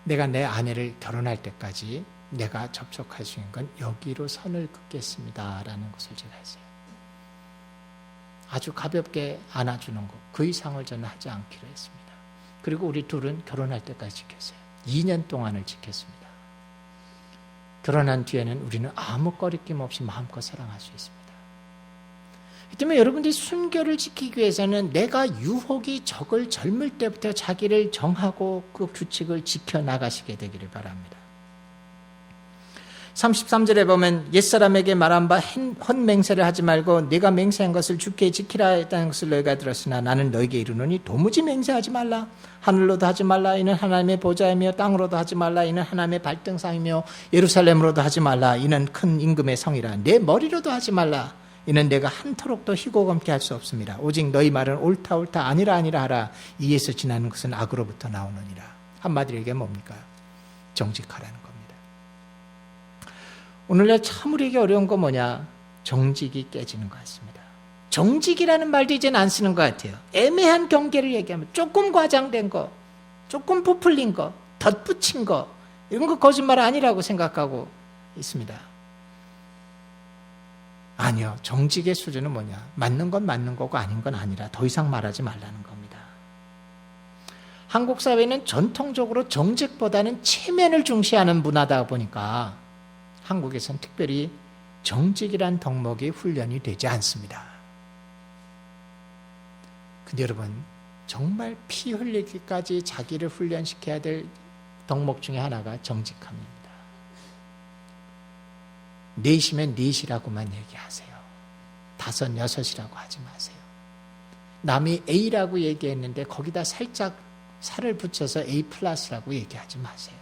S1: 내가 내 아내를 결혼할 때까지 내가 접촉할 수 있는 건 여기로 선을 긋겠습니다 라는 것을 제가 했어요. 아주 가볍게 안아주는 것, 그 이상을 저는 하지 않기로 했습니다. 그리고 우리 둘은 결혼할 때까지 지켰어요. 2년 동안을 지켰습니다. 결혼한 뒤에는 우리는 아무 꺼리낌 없이 마음껏 사랑할 수 있습니다. 그 때문에 여러분들이 순결을 지키기 위해서는 내가 유혹이 적을 젊을 때부터 자기를 정하고 그 규칙을 지켜나가시게 되기를 바랍니다. 33절에 보면 옛사람에게 말한 바 헛맹세를 하지 말고 네가 맹세한 것을 주께 지키라 했다는 것을 너희가 들었으나 나는 너희에게 이르노니 도무지 맹세하지 말라. 하늘로도 하지 말라. 이는 하나님의 보좌이며 땅으로도 하지 말라. 이는 하나님의 발등상이며 예루살렘으로도 하지 말라. 이는 큰 임금의 성이라. 내 머리로도 하지 말라. 이는 내가 한토록도 희고검게 할 수 없습니다. 오직 너희 말은 옳다 옳다 아니라 아니라 하라. 이에서 지나는 것은 악으로부터 나오느니라. 한마디로 이게 뭡니까? 정직하라는 겁니다. 오늘날 참 우리에게 어려운 거 뭐냐? 정직이 깨지는 것 같습니다. 정직이라는 말도 이제는 안 쓰는 것 같아요. 애매한 경계를 얘기하면 조금 과장된 거, 조금 부풀린 거, 덧붙인 거, 이런 거 거짓말 아니라고 생각하고 있습니다. 아니요. 정직의 수준은 뭐냐? 맞는 건 맞는 거고 아닌 건 아니라 더 이상 말하지 말라는 겁니다. 한국 사회는 전통적으로 정직보다는 체면을 중시하는 문화다 보니까 한국에선 특별히 정직이란 덕목이 훈련이 되지 않습니다. 근데 여러분, 정말 피 흘리기까지 자기를 훈련시켜야 될 덕목 중에 하나가 정직함입니다. 넷이면 넷이라고만 얘기하세요. 5, 6이라고 하지 마세요. 남이 A라고 얘기했는데 거기다 살짝 살을 붙여서 A 플러스라고 얘기하지 마세요.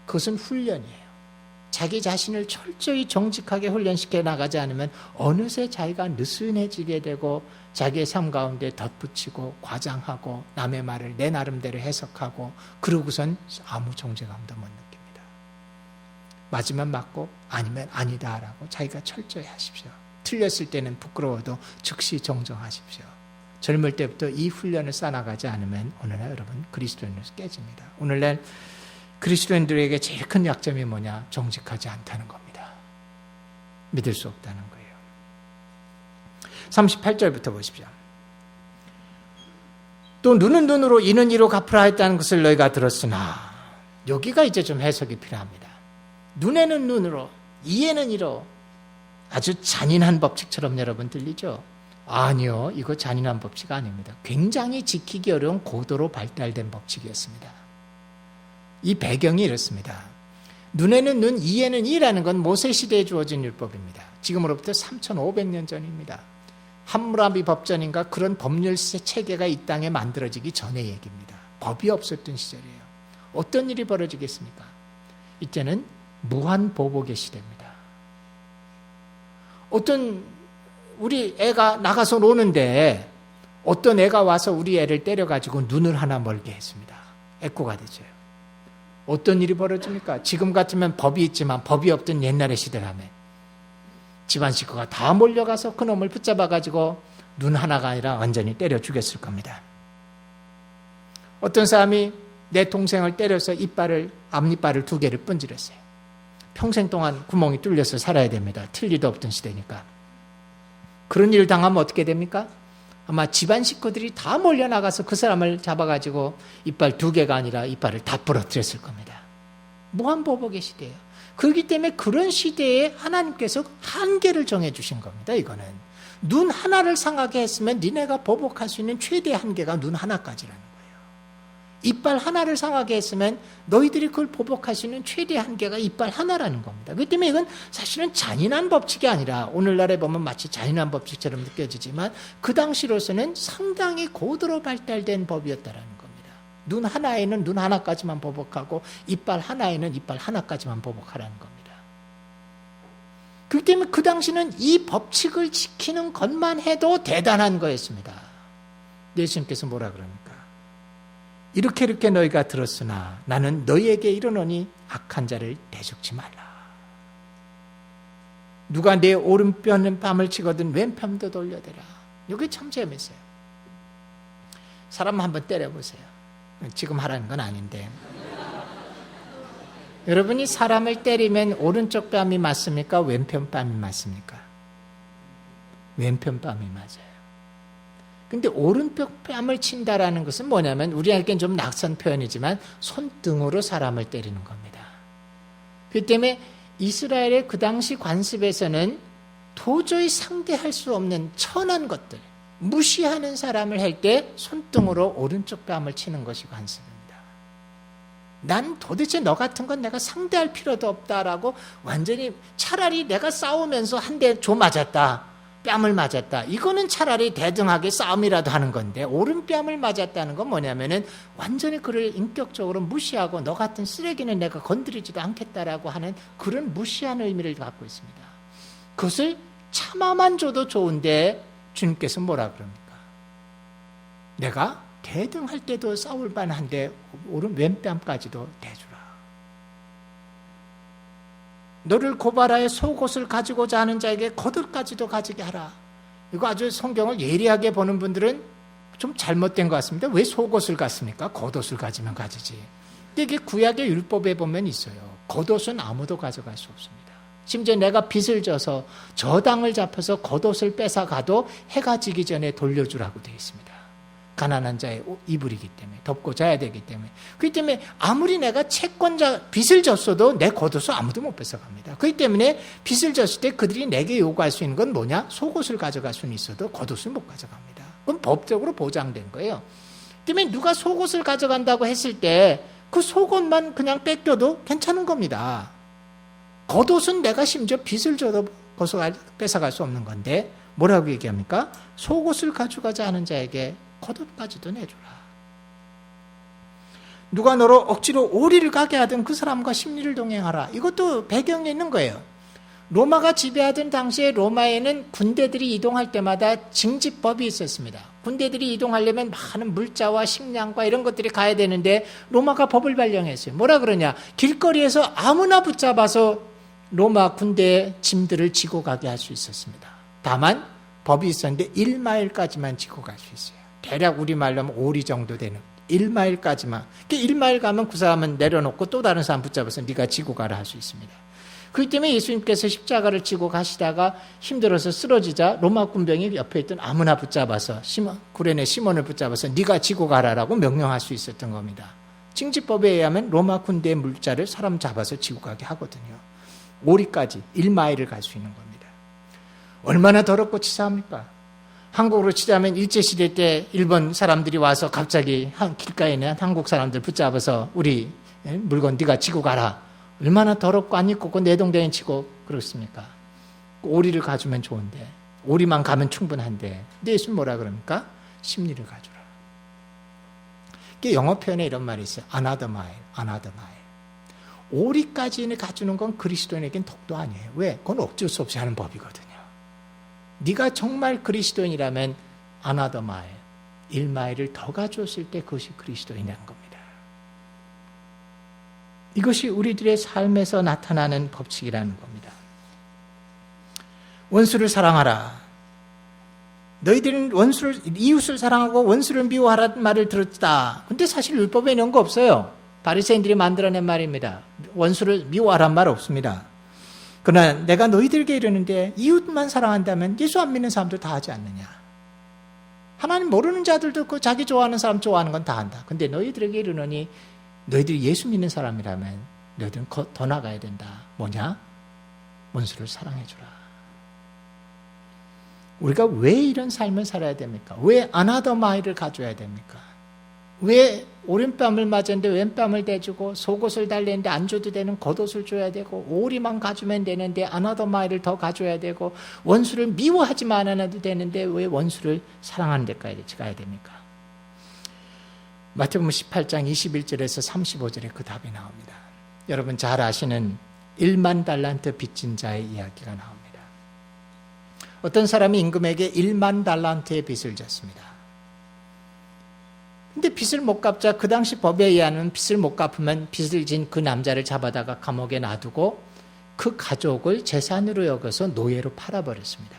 S1: 그것은 훈련이에요. 자기 자신을 철저히 정직하게 훈련시켜 나가지 않으면 어느새 자기가 느슨해지게 되고 자기의 삶 가운데 덧붙이고 과장하고 남의 말을 내 나름대로 해석하고 그러고선 아무 정직함도 못 느낍니다. 맞으면 맞고 아니면 아니다라고 자기가 철저히 하십시오. 틀렸을 때는 부끄러워도 즉시 정정하십시오. 젊을 때부터 이 훈련을 쌓아나가지 않으면 오늘날 여러분 그리스도인으로서 깨집니다. 오늘날 그리스도인들에게 제일 큰 약점이 뭐냐? 정직하지 않다는 겁니다. 믿을 수 없다는 거예요. 38절부터 보십시오. 또 눈은 눈으로 이는 이로 갚으라 했다는 것을 너희가 들었으나 여기가 이제 좀 해석이 필요합니다. 눈에는 눈으로, 이에는 이로 아주 잔인한 법칙처럼 여러분 들리죠? 아니요. 이거 잔인한 법칙 아닙니다. 굉장히 지키기 어려운 고도로 발달된 법칙이었습니다. 이 배경이 이렇습니다. 눈에는 눈, 이에는 이라는 건 모세시대에 주어진 율법입니다. 지금으로부터 3,500년 전입니다. 함무라비 법전인가 그런 법률 체계가 이 땅에 만들어지기 전의 얘기입니다. 법이 없었던 시절이에요. 어떤 일이 벌어지겠습니까? 이때는 무한보복의 시대입니다. 어떤 우리 애가 나가서 노는데 어떤 애가 와서 우리 애를 때려가지고 눈을 하나 멀게 했습니다. 애꾸가 되죠. 어떤 일이 벌어집니까? 지금 같으면 법이 있지만 법이 없던 옛날의 시대라면 집안 식구가 다 몰려가서 그놈을 붙잡아가지고 눈 하나가 아니라 완전히 때려 죽였을 겁니다. 어떤 사람이 내 동생을 때려서 앞니빨을 2개를 분질렀어요. 평생 동안 구멍이 뚫려서 살아야 됩니다. 틀리도 없던 시대니까. 그런 일을 당하면 어떻게 됩니까? 아마 집안 식구들이 다 몰려나가서 그 사람을 잡아가지고 이빨 2개가 아니라 이빨을 다 부러뜨렸을 겁니다. 무한보복의 시대예요. 그렇기 때문에 그런 시대에 하나님께서 한계를 정해주신 겁니다. 이거는 눈 하나를 상하게 했으면 니네가 보복할 수 있는 최대 한계가 눈 하나까지라는 거예요. 이빨 하나를 상하게 했으면 너희들이 그걸 보복할 수 있는 최대 한계가 이빨 하나라는 겁니다. 그렇기 때문에 이건 사실은 잔인한 법칙이 아니라 오늘날에 보면 마치 잔인한 법칙처럼 느껴지지만 그 당시로서는 상당히 고도로 발달된 법이었다라는 겁니다. 눈 하나에는 눈 하나까지만 보복하고 이빨 하나에는 이빨 하나까지만 보복하라는 겁니다. 그렇기 때문에 그 당시는 이 법칙을 지키는 것만 해도 대단한 거였습니다. 예수님께서 뭐라 그럽니까? 이렇게 너희가 들었으나 나는 너희에게 이르노니 악한 자를 대적지 말라. 누가 내 오른편은 뺨을 치거든 왼편도 돌려대라. 이게 참 재밌어요. 사람 한번 때려보세요. 지금 하라는 건 아닌데. 여러분이 사람을 때리면 오른쪽 뺨이 맞습니까? 왼편 뺨이 맞습니까? 왼편 뺨이 맞아요. 근데 오른쪽 뺨을 친다라는 것은 뭐냐면 우리에겐 좀 낯선 표현이지만 손등으로 사람을 때리는 겁니다. 그렇기 때문에 이스라엘의 그 당시 관습에서는 도저히 상대할 수 없는 천한 것들, 무시하는 사람을 할 때 손등으로 오른쪽 뺨을 치는 것이 관습입니다. 난 도대체 너 같은 건 내가 상대할 필요도 없다라고 완전히 차라리 내가 싸우면서 한 대 줘 맞았다. 뺨을 맞았다. 이거는 차라리 대등하게 싸움이라도 하는 건데 오른뺨을 맞았다는 건 뭐냐면은 완전히 그를 인격적으로 무시하고 너 같은 쓰레기는 내가 건드리지도 않겠다라고 하는 그런 무시하는 의미를 갖고 있습니다. 그것을 참아만 줘도 좋은데 주님께서 뭐라 그럽니까? 내가 대등할 때도 싸울 만한데 오른 왼뺨까지도 대주라. 너를 고발하여 속옷을 가지고자 하는 자에게 겉옷까지도 가지게 하라. 이거 아주 성경을 예리하게 보는 분들은 좀 잘못된 것 같습니다. 왜 속옷을 갖습니까? 겉옷을 가지면 가지지. 근데 이게 구약의 율법에 보면 있어요. 겉옷은 아무도 가져갈 수 없습니다. 심지어 내가 빚을 져서 저당을 잡혀서 겉옷을 뺏어가도 해가 지기 전에 돌려주라고 되어 있습니다. 가난한 자의 이불이기 때문에 덮고 자야 되기 때문에. 그렇기 때문에 아무리 내가 채권자 빚을 졌어도 내 겉옷을 아무도 못 뺏어갑니다. 그렇기 때문에 빚을 졌을 때 그들이 내게 요구할 수 있는 건 뭐냐? 속옷을 가져갈 수는 있어도 겉옷을 못 가져갑니다. 그건 법적으로 보장된 거예요. 때문에 누가 속옷을 가져간다고 했을 때 그 속옷만 그냥 뺏겨도 괜찮은 겁니다. 겉옷은 내가 심지어 빚을 져도 뺏어갈 수 없는 건데 뭐라고 얘기합니까? 속옷을 가져가지 않은 자에게 겉옷까지도 내주라. 누가 너로 억지로 오리를 가게 하든 그 사람과 심리를 동행하라. 이것도 배경에 있는 거예요. 로마가 지배하던 당시에 로마에는 군대들이 이동할 때마다 징집법이 있었습니다. 군대들이 이동하려면 많은 물자와 식량과 이런 것들이 가야 되는데 로마가 법을 발령했어요. 뭐라 그러냐? 길거리에서 아무나 붙잡아서 로마 군대의 짐들을 지고 가게 할 수 있었습니다. 다만 법이 있었는데 1마일까지만 지고 갈 수 있어요. 대략 우리말로 하면 오리 정도 되는 1마일까지만. 1마일 가면 그 사람은 내려놓고 또 다른 사람 붙잡아서 네가 지고 가라 할 수 있습니다. 그렇기 때문에 예수님께서 십자가를 지고 가시다가 힘들어서 쓰러지자 로마 군병이 옆에 있던 아무나 붙잡아서 구레네 시몬을 붙잡아서 네가 지고 가라라고 명령할 수 있었던 겁니다. 징집법에 의하면 로마 군대의 물자를 사람 잡아서 지고 가게 하거든요. 오리까지 1마일을 갈 수 있는 겁니다. 얼마나 더럽고 치사합니까? 한국으로 치자면 일제시대 때 일본 사람들이 와서 갑자기 길가에 있는 한국 사람들 붙잡아서 우리 물건 네가 지고 가라. 얼마나 더럽고 안 입고 내동댕이 치고 그렇습니까? 오리를 가주면 좋은데 오리만 가면 충분한데 근데 예수는 뭐라 그럽니까? 심리를 가주라. 이게 영어 표현에 이런 말이 있어요. another mile, another mile. 오리까지는 가주는 건 그리스도인에겐 덕도 아니에요. 왜? 그건 어쩔 수 없이 하는 법이거든요. 네가 정말 그리스도인이라면 another mile, 1마일을 더 가주었을 때 그것이 그리스도인이라는 겁니다. 이것이 우리들의 삶에서 나타나는 법칙이라는 겁니다. 원수를 사랑하라. 너희들은 이웃을 사랑하고 원수를 미워하라는 말을 들었다. 근데 사실 율법에 이런 거 없어요. 바리새인들이 만들어낸 말입니다. 원수를 미워하란 말 없습니다. 그러나 내가 너희들에게 이르는데 이웃만 사랑한다면 예수 안 믿는 사람들 다 하지 않느냐. 하나님 모르는 자들도 그 자기 좋아하는 사람 좋아하는 건 다 한다. 근데 너희들에게 이르노니 너희들이 예수 믿는 사람이라면 너희들은 더 나가야 된다. 뭐냐? 원수를 사랑해 주라. 우리가 왜 이런 삶을 살아야 됩니까? 왜 another mile을 가져야 됩니까? 왜 오른뺨을 맞았는데 왼뺨을 대주고 속옷을 달랬는데 안 줘도 되는 겉옷을 줘야 되고 오리만 가주면 되는데 another mile을 더 가져야 되고 원수를 미워하지만 않아도 되는데 왜 원수를 사랑하는 데까지 가야 됩니까? 마태복음 18장 21절에서 35절에 그 답이 나옵니다. 여러분 잘 아시는 1만 달란트 빚진 자의 이야기가 나옵니다. 어떤 사람이 임금에게 1만 달란트의 빚을 졌습니다. 근데 빚을 못 갚자 그 당시 법에 의하면 빚을 못 갚으면 빚을 진 그 남자를 잡아다가 감옥에 놔두고 그 가족을 재산으로 여겨서 노예로 팔아버렸습니다.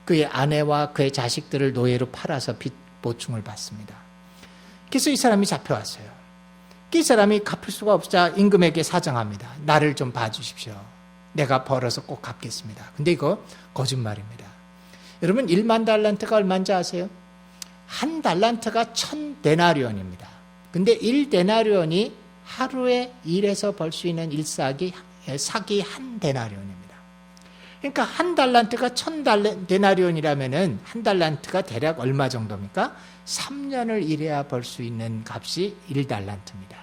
S1: 그의 아내와 그의 자식들을 노예로 팔아서 빚 보충을 받습니다. 그래서 이 사람이 잡혀왔어요. 이 사람이 갚을 수가 없자 임금에게 사정합니다. 나를 좀 봐주십시오. 내가 벌어서 꼭 갚겠습니다. 근데 이거 거짓말입니다. 여러분 1만 달란트가 얼마인지 아세요? 한 달란트가 1000데나리온입니다. 근데 1데나리온이 하루에 일해서 벌 수 있는 사기 한 데나리온입니다. 그러니까 한 달란트가 1000데나리온이라면은 한 달란트가 대략 얼마 정도입니까? 3년을 일해야 벌 수 있는 값이 1달란트입니다.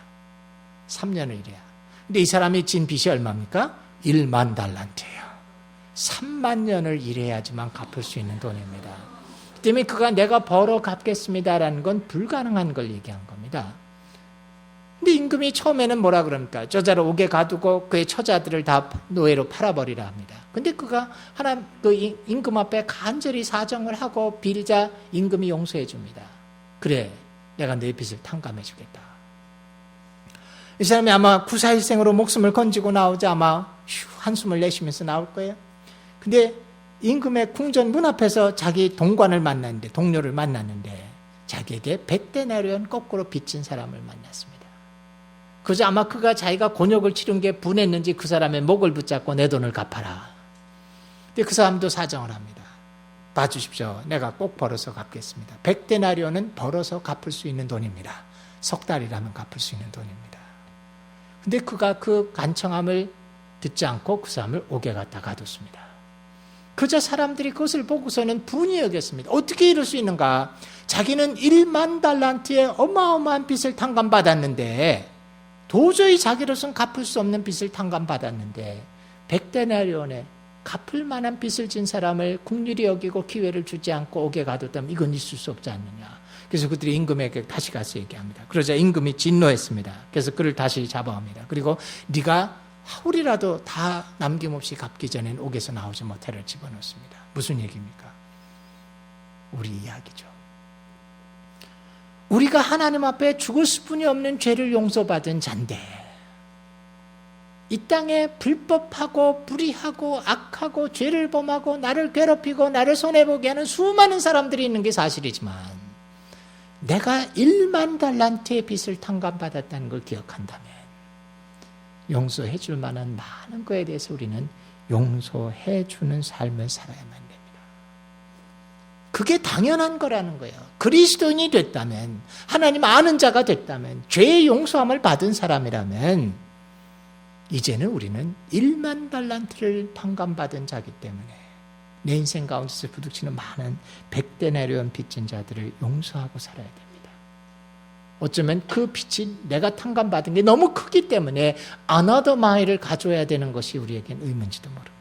S1: 3년을 일해야. 근데 이 사람이 진 빚이 얼마입니까? 1만 달란트예요. 3만 년을 일해야지만 갚을 수 있는 돈입니다. 그 때문에 그가 내가 벌어 갚겠습니다라는 건 불가능한 걸 얘기한 겁니다. 근데 임금이 처음에는 뭐라 그럽니까? 저자를 옥에 가두고 그의 처자들을 다 노예로 팔아버리라 합니다. 근데 그가 그 임금 앞에 간절히 사정을 하고 빌자 임금이 용서해 줍니다. 그래, 내가 내 빚을 탕감해 주겠다. 이 사람이 아마 구사일생으로 목숨을 건지고 나오자 아마 한숨을 내쉬면서 나올 거예요. 근데 임금의 궁전 문 앞에서 자기 동관을 만났는데, 동료를 만났는데 자기에게 100데나리온 거꾸로 빚진 사람을 만났습니다. 그저 아마 그가 자기가 곤욕을 치른 게 분했는지 그 사람의 목을 붙잡고 내 돈을 갚아라. 근데 그 사람도 사정을 합니다. 봐주십시오. 내가 꼭 벌어서 갚겠습니다. 100데나리온은 벌어서 갚을 수 있는 돈입니다. 석 달이라면 갚을 수 있는 돈입니다. 근데 그가 그 간청함을 듣지 않고 그 사람을 옥에 갖다 가뒀습니다. 그저 사람들이 그것을 보고서는 분이 여겼습니다. 어떻게 이럴 수 있는가? 자기는 1만 달란트의 어마어마한 빚을 탕감받았는데, 도저히 자기로서는 갚을 수 없는 빚을 탕감받았는데 100데나리온에 갚을 만한 빚을 진 사람을 긍휼히 여기고 기회를 주지 않고 옥에 가뒀다면 이건 있을 수 없지 않느냐. 그래서 그들이 임금에게 다시 가서 얘기합니다. 그러자 임금이 진노했습니다. 그래서 그를 다시 잡아옵니다. 그리고 네가 하울이라도 다 남김없이 갚기 전엔 옥에서 나오지 못해를 집어넣습니다. 무슨 얘기입니까? 우리 이야기죠. 우리가 하나님 앞에 죽을 수뿐이 없는 죄를 용서받은 자인데, 이 땅에 불법하고 불의하고 악하고 죄를 범하고 나를 괴롭히고 나를 손해보게 하는 수많은 사람들이 있는 게 사실이지만, 내가 1만 달란트의 빚을 탕감받았다는 걸 기억한다면 용서해 줄 만한 많은 거에 대해서 우리는 용서해 주는 삶을 살아야만 됩니다. 그게 당연한 거라는 거예요. 그리스도인이 됐다면, 하나님 아는 자가 됐다면, 죄의 용서함을 받은 사람이라면 이제는 우리는 1만 달란트를 탕감받은 자기 때문에 내 인생 가운데서 부딪히는 많은 100데나리온 빚진 자들을 용서하고 살아야 됩니다. 어쩌면 그 빚이 내가 탕감받은 게 너무 크기 때문에 another mile을 가져야 되는 것이 우리에겐 의문지도 모릅니다.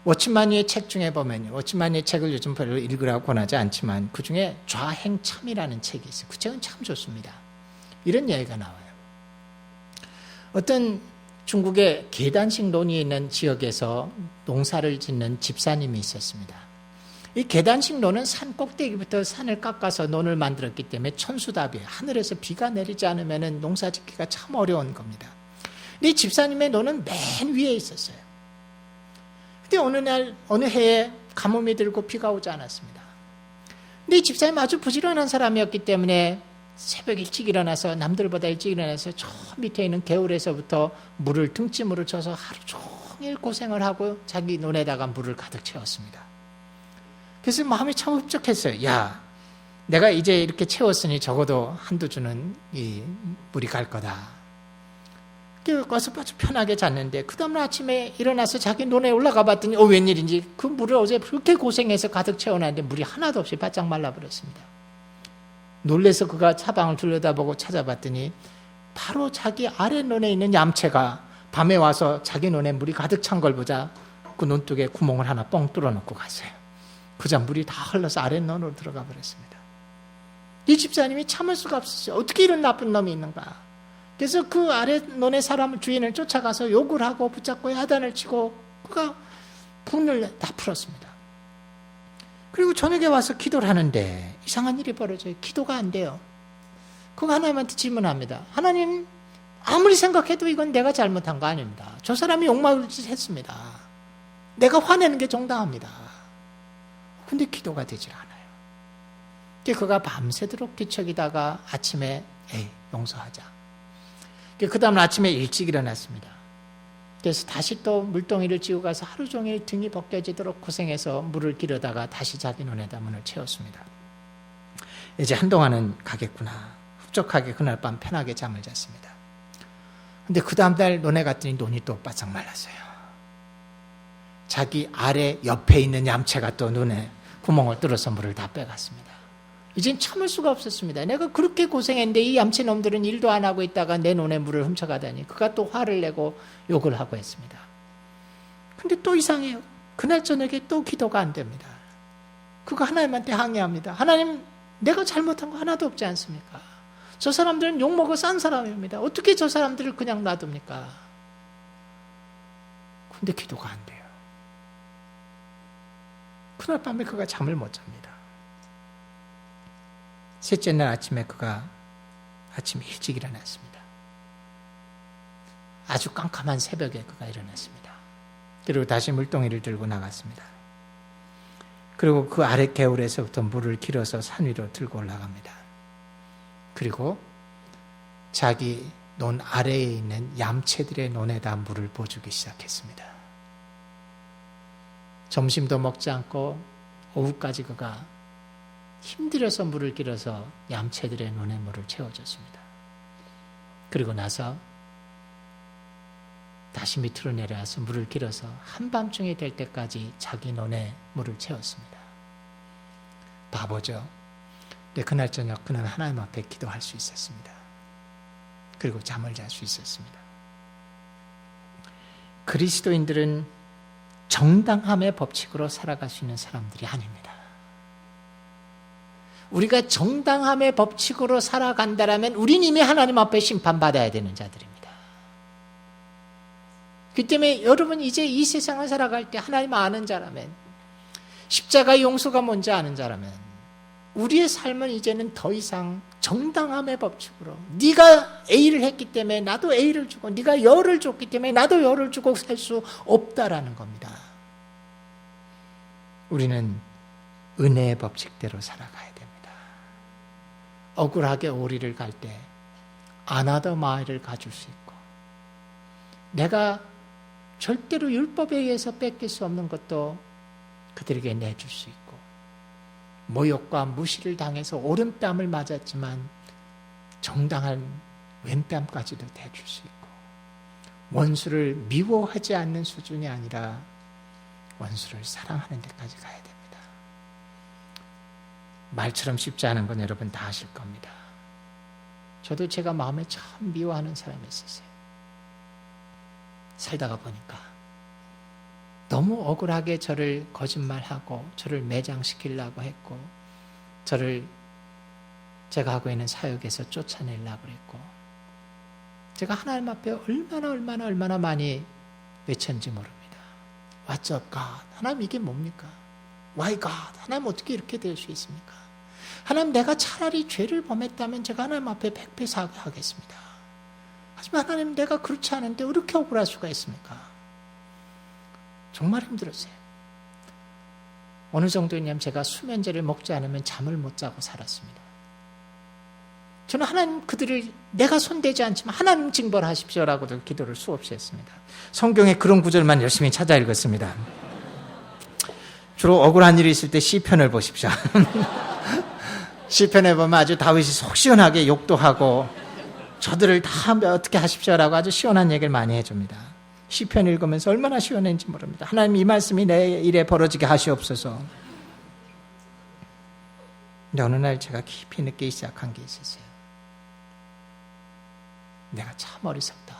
S1: 워치만니의 책 중에 보면요, 워치만니의 책을 요즘 별로 읽으라고 권하지 않지만 그 중에 좌행참이라는 책이 있어요. 그 책은 참 좋습니다. 이런 이야기가 나와요. 어떤 중국의 계단식 논이 있는 지역에서 농사를 짓는 집사님이 있었습니다. 이 계단식 논은 산 꼭대기부터 산을 깎아서 논을 만들었기 때문에 천수답이에요. 하늘에서 비가 내리지 않으면 농사 짓기가 참 어려운 겁니다. 근데 이 집사님의 논은 맨 위에 있었어요. 근데 어느 해에 가뭄이 들고 비가 오지 않았습니다. 근데 이 집사님 아주 부지런한 사람이었기 때문에 새벽 일찍 일어나서, 남들보다 일찍 일어나서 저 밑에 있는 개울에서부터 물을 등짐으로 쳐서 하루 종일 고생을 하고 자기 논에다가 물을 가득 채웠습니다. 그래서 마음이 참 흡족했어요. 야, 내가 이제 이렇게 채웠으니 적어도 한두 주는 이 물이 갈 거다. 그래서 아주 편하게 잤는데 그 다음날 아침에 일어나서 자기 논에 올라가 봤더니 웬일인지 그 물을 어제 그렇게 고생해서 가득 채워놨는데 물이 하나도 없이 바짝 말라버렸습니다. 놀래서 그가 사방을 둘러다보고 찾아봤더니 바로 자기 아랫논에 있는 얌체가 밤에 와서 자기 논에 물이 가득 찬 걸 보자 그 논둑에 구멍을 하나 뻥 뚫어놓고 갔어요. 그자 물이 다 흘러서 아랫논으로 들어가 버렸습니다. 이 집사님이 참을 수가 없었어요. 어떻게 이런 나쁜 놈이 있는가. 그래서 그 아랫논의 사람을, 주인을 쫓아가서 욕을 하고 붙잡고 야단을 치고 그가 분을 다 풀었습니다. 그리고 저녁에 와서 기도를 하는데 이상한 일이 벌어져요. 기도가 안 돼요. 그거 하나님한테 질문합니다. 하나님, 아무리 생각해도 이건 내가 잘못한 거 아닙니다. 저 사람이 욕먹을 짓 했습니다. 내가 화내는 게 정당합니다. 근데 기도가 되질 않아요. 그가 밤새도록 뒤척이다가 아침에 용서하자. 그 다음 아침에 일찍 일어났습니다. 그래서 다시 또 물동이를 쥐고 가서 하루 종일 등이 벗겨지도록 고생해서 물을 기르다가 다시 자기 논에다 문을 채웠습니다. 이제 한동안은 가겠구나. 흡족하게 그날 밤 편하게 잠을 잤습니다. 근데 그 다음날 논에 갔더니 논이 또 바싹 말랐어요. 자기 아래 옆에 있는 얌체가 또 눈에 구멍을 뚫어서 물을 다 빼갔습니다. 이젠 참을 수가 없었습니다. 내가 그렇게 고생했는데 이 얌체 놈들은 일도 안 하고 있다가 내 논에 물을 훔쳐가다니 그가 또 화를 내고 욕을 하고 했습니다. 근데 또 이상해요. 그날 저녁에 또 기도가 안 됩니다. 그거 하나님한테 항의합니다. 하나님, 내가 잘못한 거 하나도 없지 않습니까? 저 사람들은 욕먹어 싼 사람입니다. 어떻게 저 사람들을 그냥 놔둡니까? 근데 기도가 안 돼요. 그날 밤에 그가 잠을 못 잡니다. 셋째 날 아침에 그가 아침 일찍 일어났습니다. 아주 깜깜한 새벽에 그가 일어났습니다. 그리고 다시 물동이를 들고 나갔습니다. 그리고 그 아래 개울에서부터 물을 길어서 산 위로 들고 올라갑니다. 그리고 자기 논 아래에 있는 얌체들의 논에다 물을 부어주기 시작했습니다. 점심도 먹지 않고 오후까지 그가 힘들어서 물을 길어서 얌체들의 논에 물을 채워줬습니다. 그리고 나서 다시 밑으로 내려와서 물을 길어서 한밤중이 될 때까지 자기 논에 물을 채웠습니다. 바보죠. 근데 그날 저녁 그는 하나님 앞에 기도할 수 있었습니다. 그리고 잠을 잘 수 있었습니다. 그리스도인들은 정당함의 법칙으로 살아갈 수 있는 사람들이 아닙니다. 우리가 정당함의 법칙으로 살아간다면 우린 이미 하나님 앞에 심판받아야 되는 자들입니다. 그 때문에 여러분 이제 이 세상을 살아갈 때 하나님 아는 자라면, 십자가 용서가 뭔지 아는 자라면 우리의 삶은 이제는 더 이상 정당함의 법칙으로, 네가 A를 했기 때문에 나도 A를 주고, 네가 열을 줬기 때문에 나도 열을 주고 살 수 없다라는 겁니다. 우리는 은혜의 법칙대로 살아가야 됩니다. 억울하게 오리를 갈 때 아나더 마일을 가줄 수 있고, 내가 절대로 율법에 의해서 뺏길 수 없는 것도 그들에게 내줄 수 있고, 모욕과 무시를 당해서 오른뺨을 맞았지만 정당한 왼뺨까지도 대줄 수 있고, 원수를 미워하지 않는 수준이 아니라 원수를 사랑하는 데까지 가야 됩니다. 말처럼 쉽지 않은 건 여러분 다 아실 겁니다. 저도 제가 마음에 참 미워하는 사람이 있었어요. 살다가 보니까 너무 억울하게 저를 거짓말하고 저를 매장시키려고 했고, 저를 제가 하고 있는 사역에서 쫓아내려고 그랬고, 제가 하나님 앞에 얼마나 많이 외쳤는지 모릅니다. What's up, God? 하나님 이게 뭡니까? Why God? 하나님 어떻게 이렇게 될 수 있습니까? 하나님, 내가 차라리 죄를 범했다면 제가 하나님 앞에 100배 사과하겠습니다. 하지만 하나님, 내가 그렇지 않은데 왜 이렇게 억울할 수가 있습니까? 정말 힘들었어요. 어느 정도냐면 제가 수면제를 먹지 않으면 잠을 못 자고 살았습니다. 저는 하나님, 그들을 내가 손대지 않지만 하나님 징벌하십시오라고도 기도를 수없이 했습니다. 성경에 그런 구절만 열심히 찾아 읽었습니다. 주로 억울한 일이 있을 때 시편을 보십시오. 시편에 보면 아주 다윗이 속 시원하게 욕도 하고 저들을 다 어떻게 하십시오라고 아주 시원한 얘기를 많이 해줍니다. 시편 읽으면서 얼마나 시원했는지 모릅니다. 하나님, 이 말씀이 내 일에 벌어지게 하시옵소서. 근데 어느 날 제가 깊이 느끼기 시작한 게 있었어요. 내가 참 어리석다.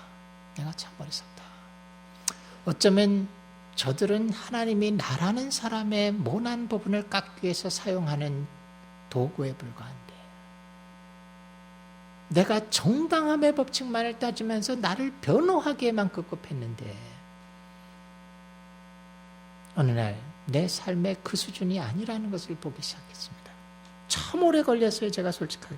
S1: 어쩌면 저들은 하나님이 나라는 사람의 모난 부분을 깎기 위해서 사용하는 도구에 불과한데, 내가 정당함의 법칙만을 따지면서 나를 변호하기에만 급급했는데, 어느 날 내 삶의 그 수준이 아니라는 것을 보기 시작했습니다. 참 오래 걸렸어요. 제가 솔직하게.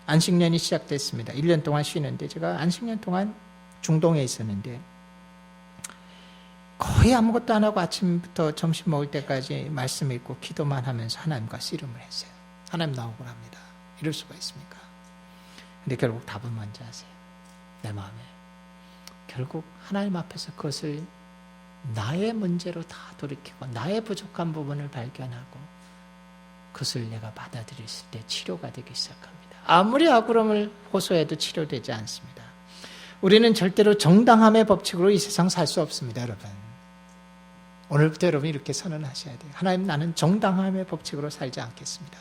S1: 안식년이 시작됐습니다. 1년 동안 쉬는데, 제가 안식년 동안 중동에 있었는데 거의 아무것도 안 하고 아침부터 점심 먹을 때까지 말씀 읽고 기도만 하면서 하나님과 씨름을 했어요. 하나님, 나 억울합니다. 이럴 수가 있습니까? 근데 결국 답은 뭔지 아세요? 내 마음에. 결국 하나님 앞에서 그것을 나의 문제로 다 돌이키고 나의 부족한 부분을 발견하고 그것을 내가 받아들였을 때 치료가 되기 시작합니다. 아무리 억울함을 호소해도 치료되지 않습니다. 우리는 절대로 정당함의 법칙으로 이 세상 살 수 없습니다, 여러분. 오늘부터 여러분 이렇게 선언하셔야 돼요. 하나님, 나는 정당함의 법칙으로 살지 않겠습니다.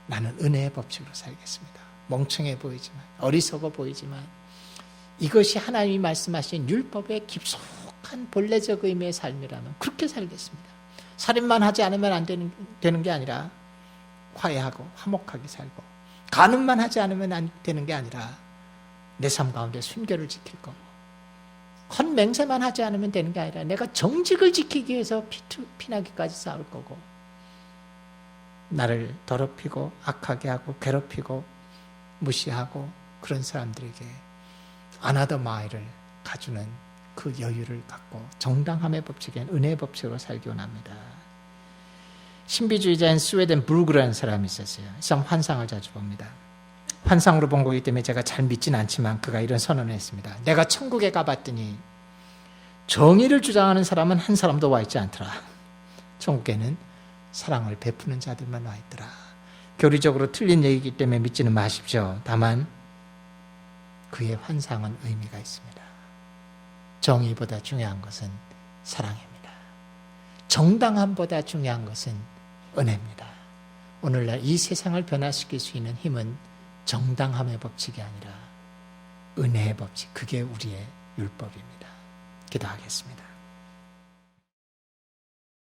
S1: 나는 은혜의 법칙으로 살겠습니다. 멍청해 보이지만, 어리석어 보이지만 이것이 하나님이 말씀하신 율법의 깊숙한 본래적 의미의 삶이라면 그렇게 살겠습니다. 살인만 하지 않으면 안 되는 게 아니라 화해하고 화목하게 살고, 간음만 하지 않으면 안 되는 게 아니라 내 삶 가운데 순결을 지킬 거고, 헛맹세만 하지 않으면 되는 게 아니라 내가 정직을 지키기 위해서 피나기까지 싸울 거고, 나를 더럽히고 악하게 하고 괴롭히고 무시하고 그런 사람들에게 another mile을 가주는 그 여유를 갖고 정당함의 법칙엔 은혜의 법칙으로 살기 원합니다. 신비주의자인 스웨덴 브루그라는 사람이 있었어요. 이 사람 환상을 자주 봅니다. 환상으로 본 거기 때문에 제가 잘 믿진 않지만 그가 이런 선언을 했습니다. 내가 천국에 가봤더니 정의를 주장하는 사람은 한 사람도 와 있지 않더라. 천국에는 사랑을 베푸는 자들만 와 있더라. 교리적으로 틀린 얘기이기 때문에 믿지는 마십시오. 다만 그의 환상은 의미가 있습니다. 정의보다 중요한 것은 사랑입니다. 정당함보다 중요한 것은 은혜입니다. 오늘날 이 세상을 변화시킬 수 있는 힘은 정당함의 법칙이 아니라 은혜의 법칙, 그게 우리의 율법입니다. 기도하겠습니다.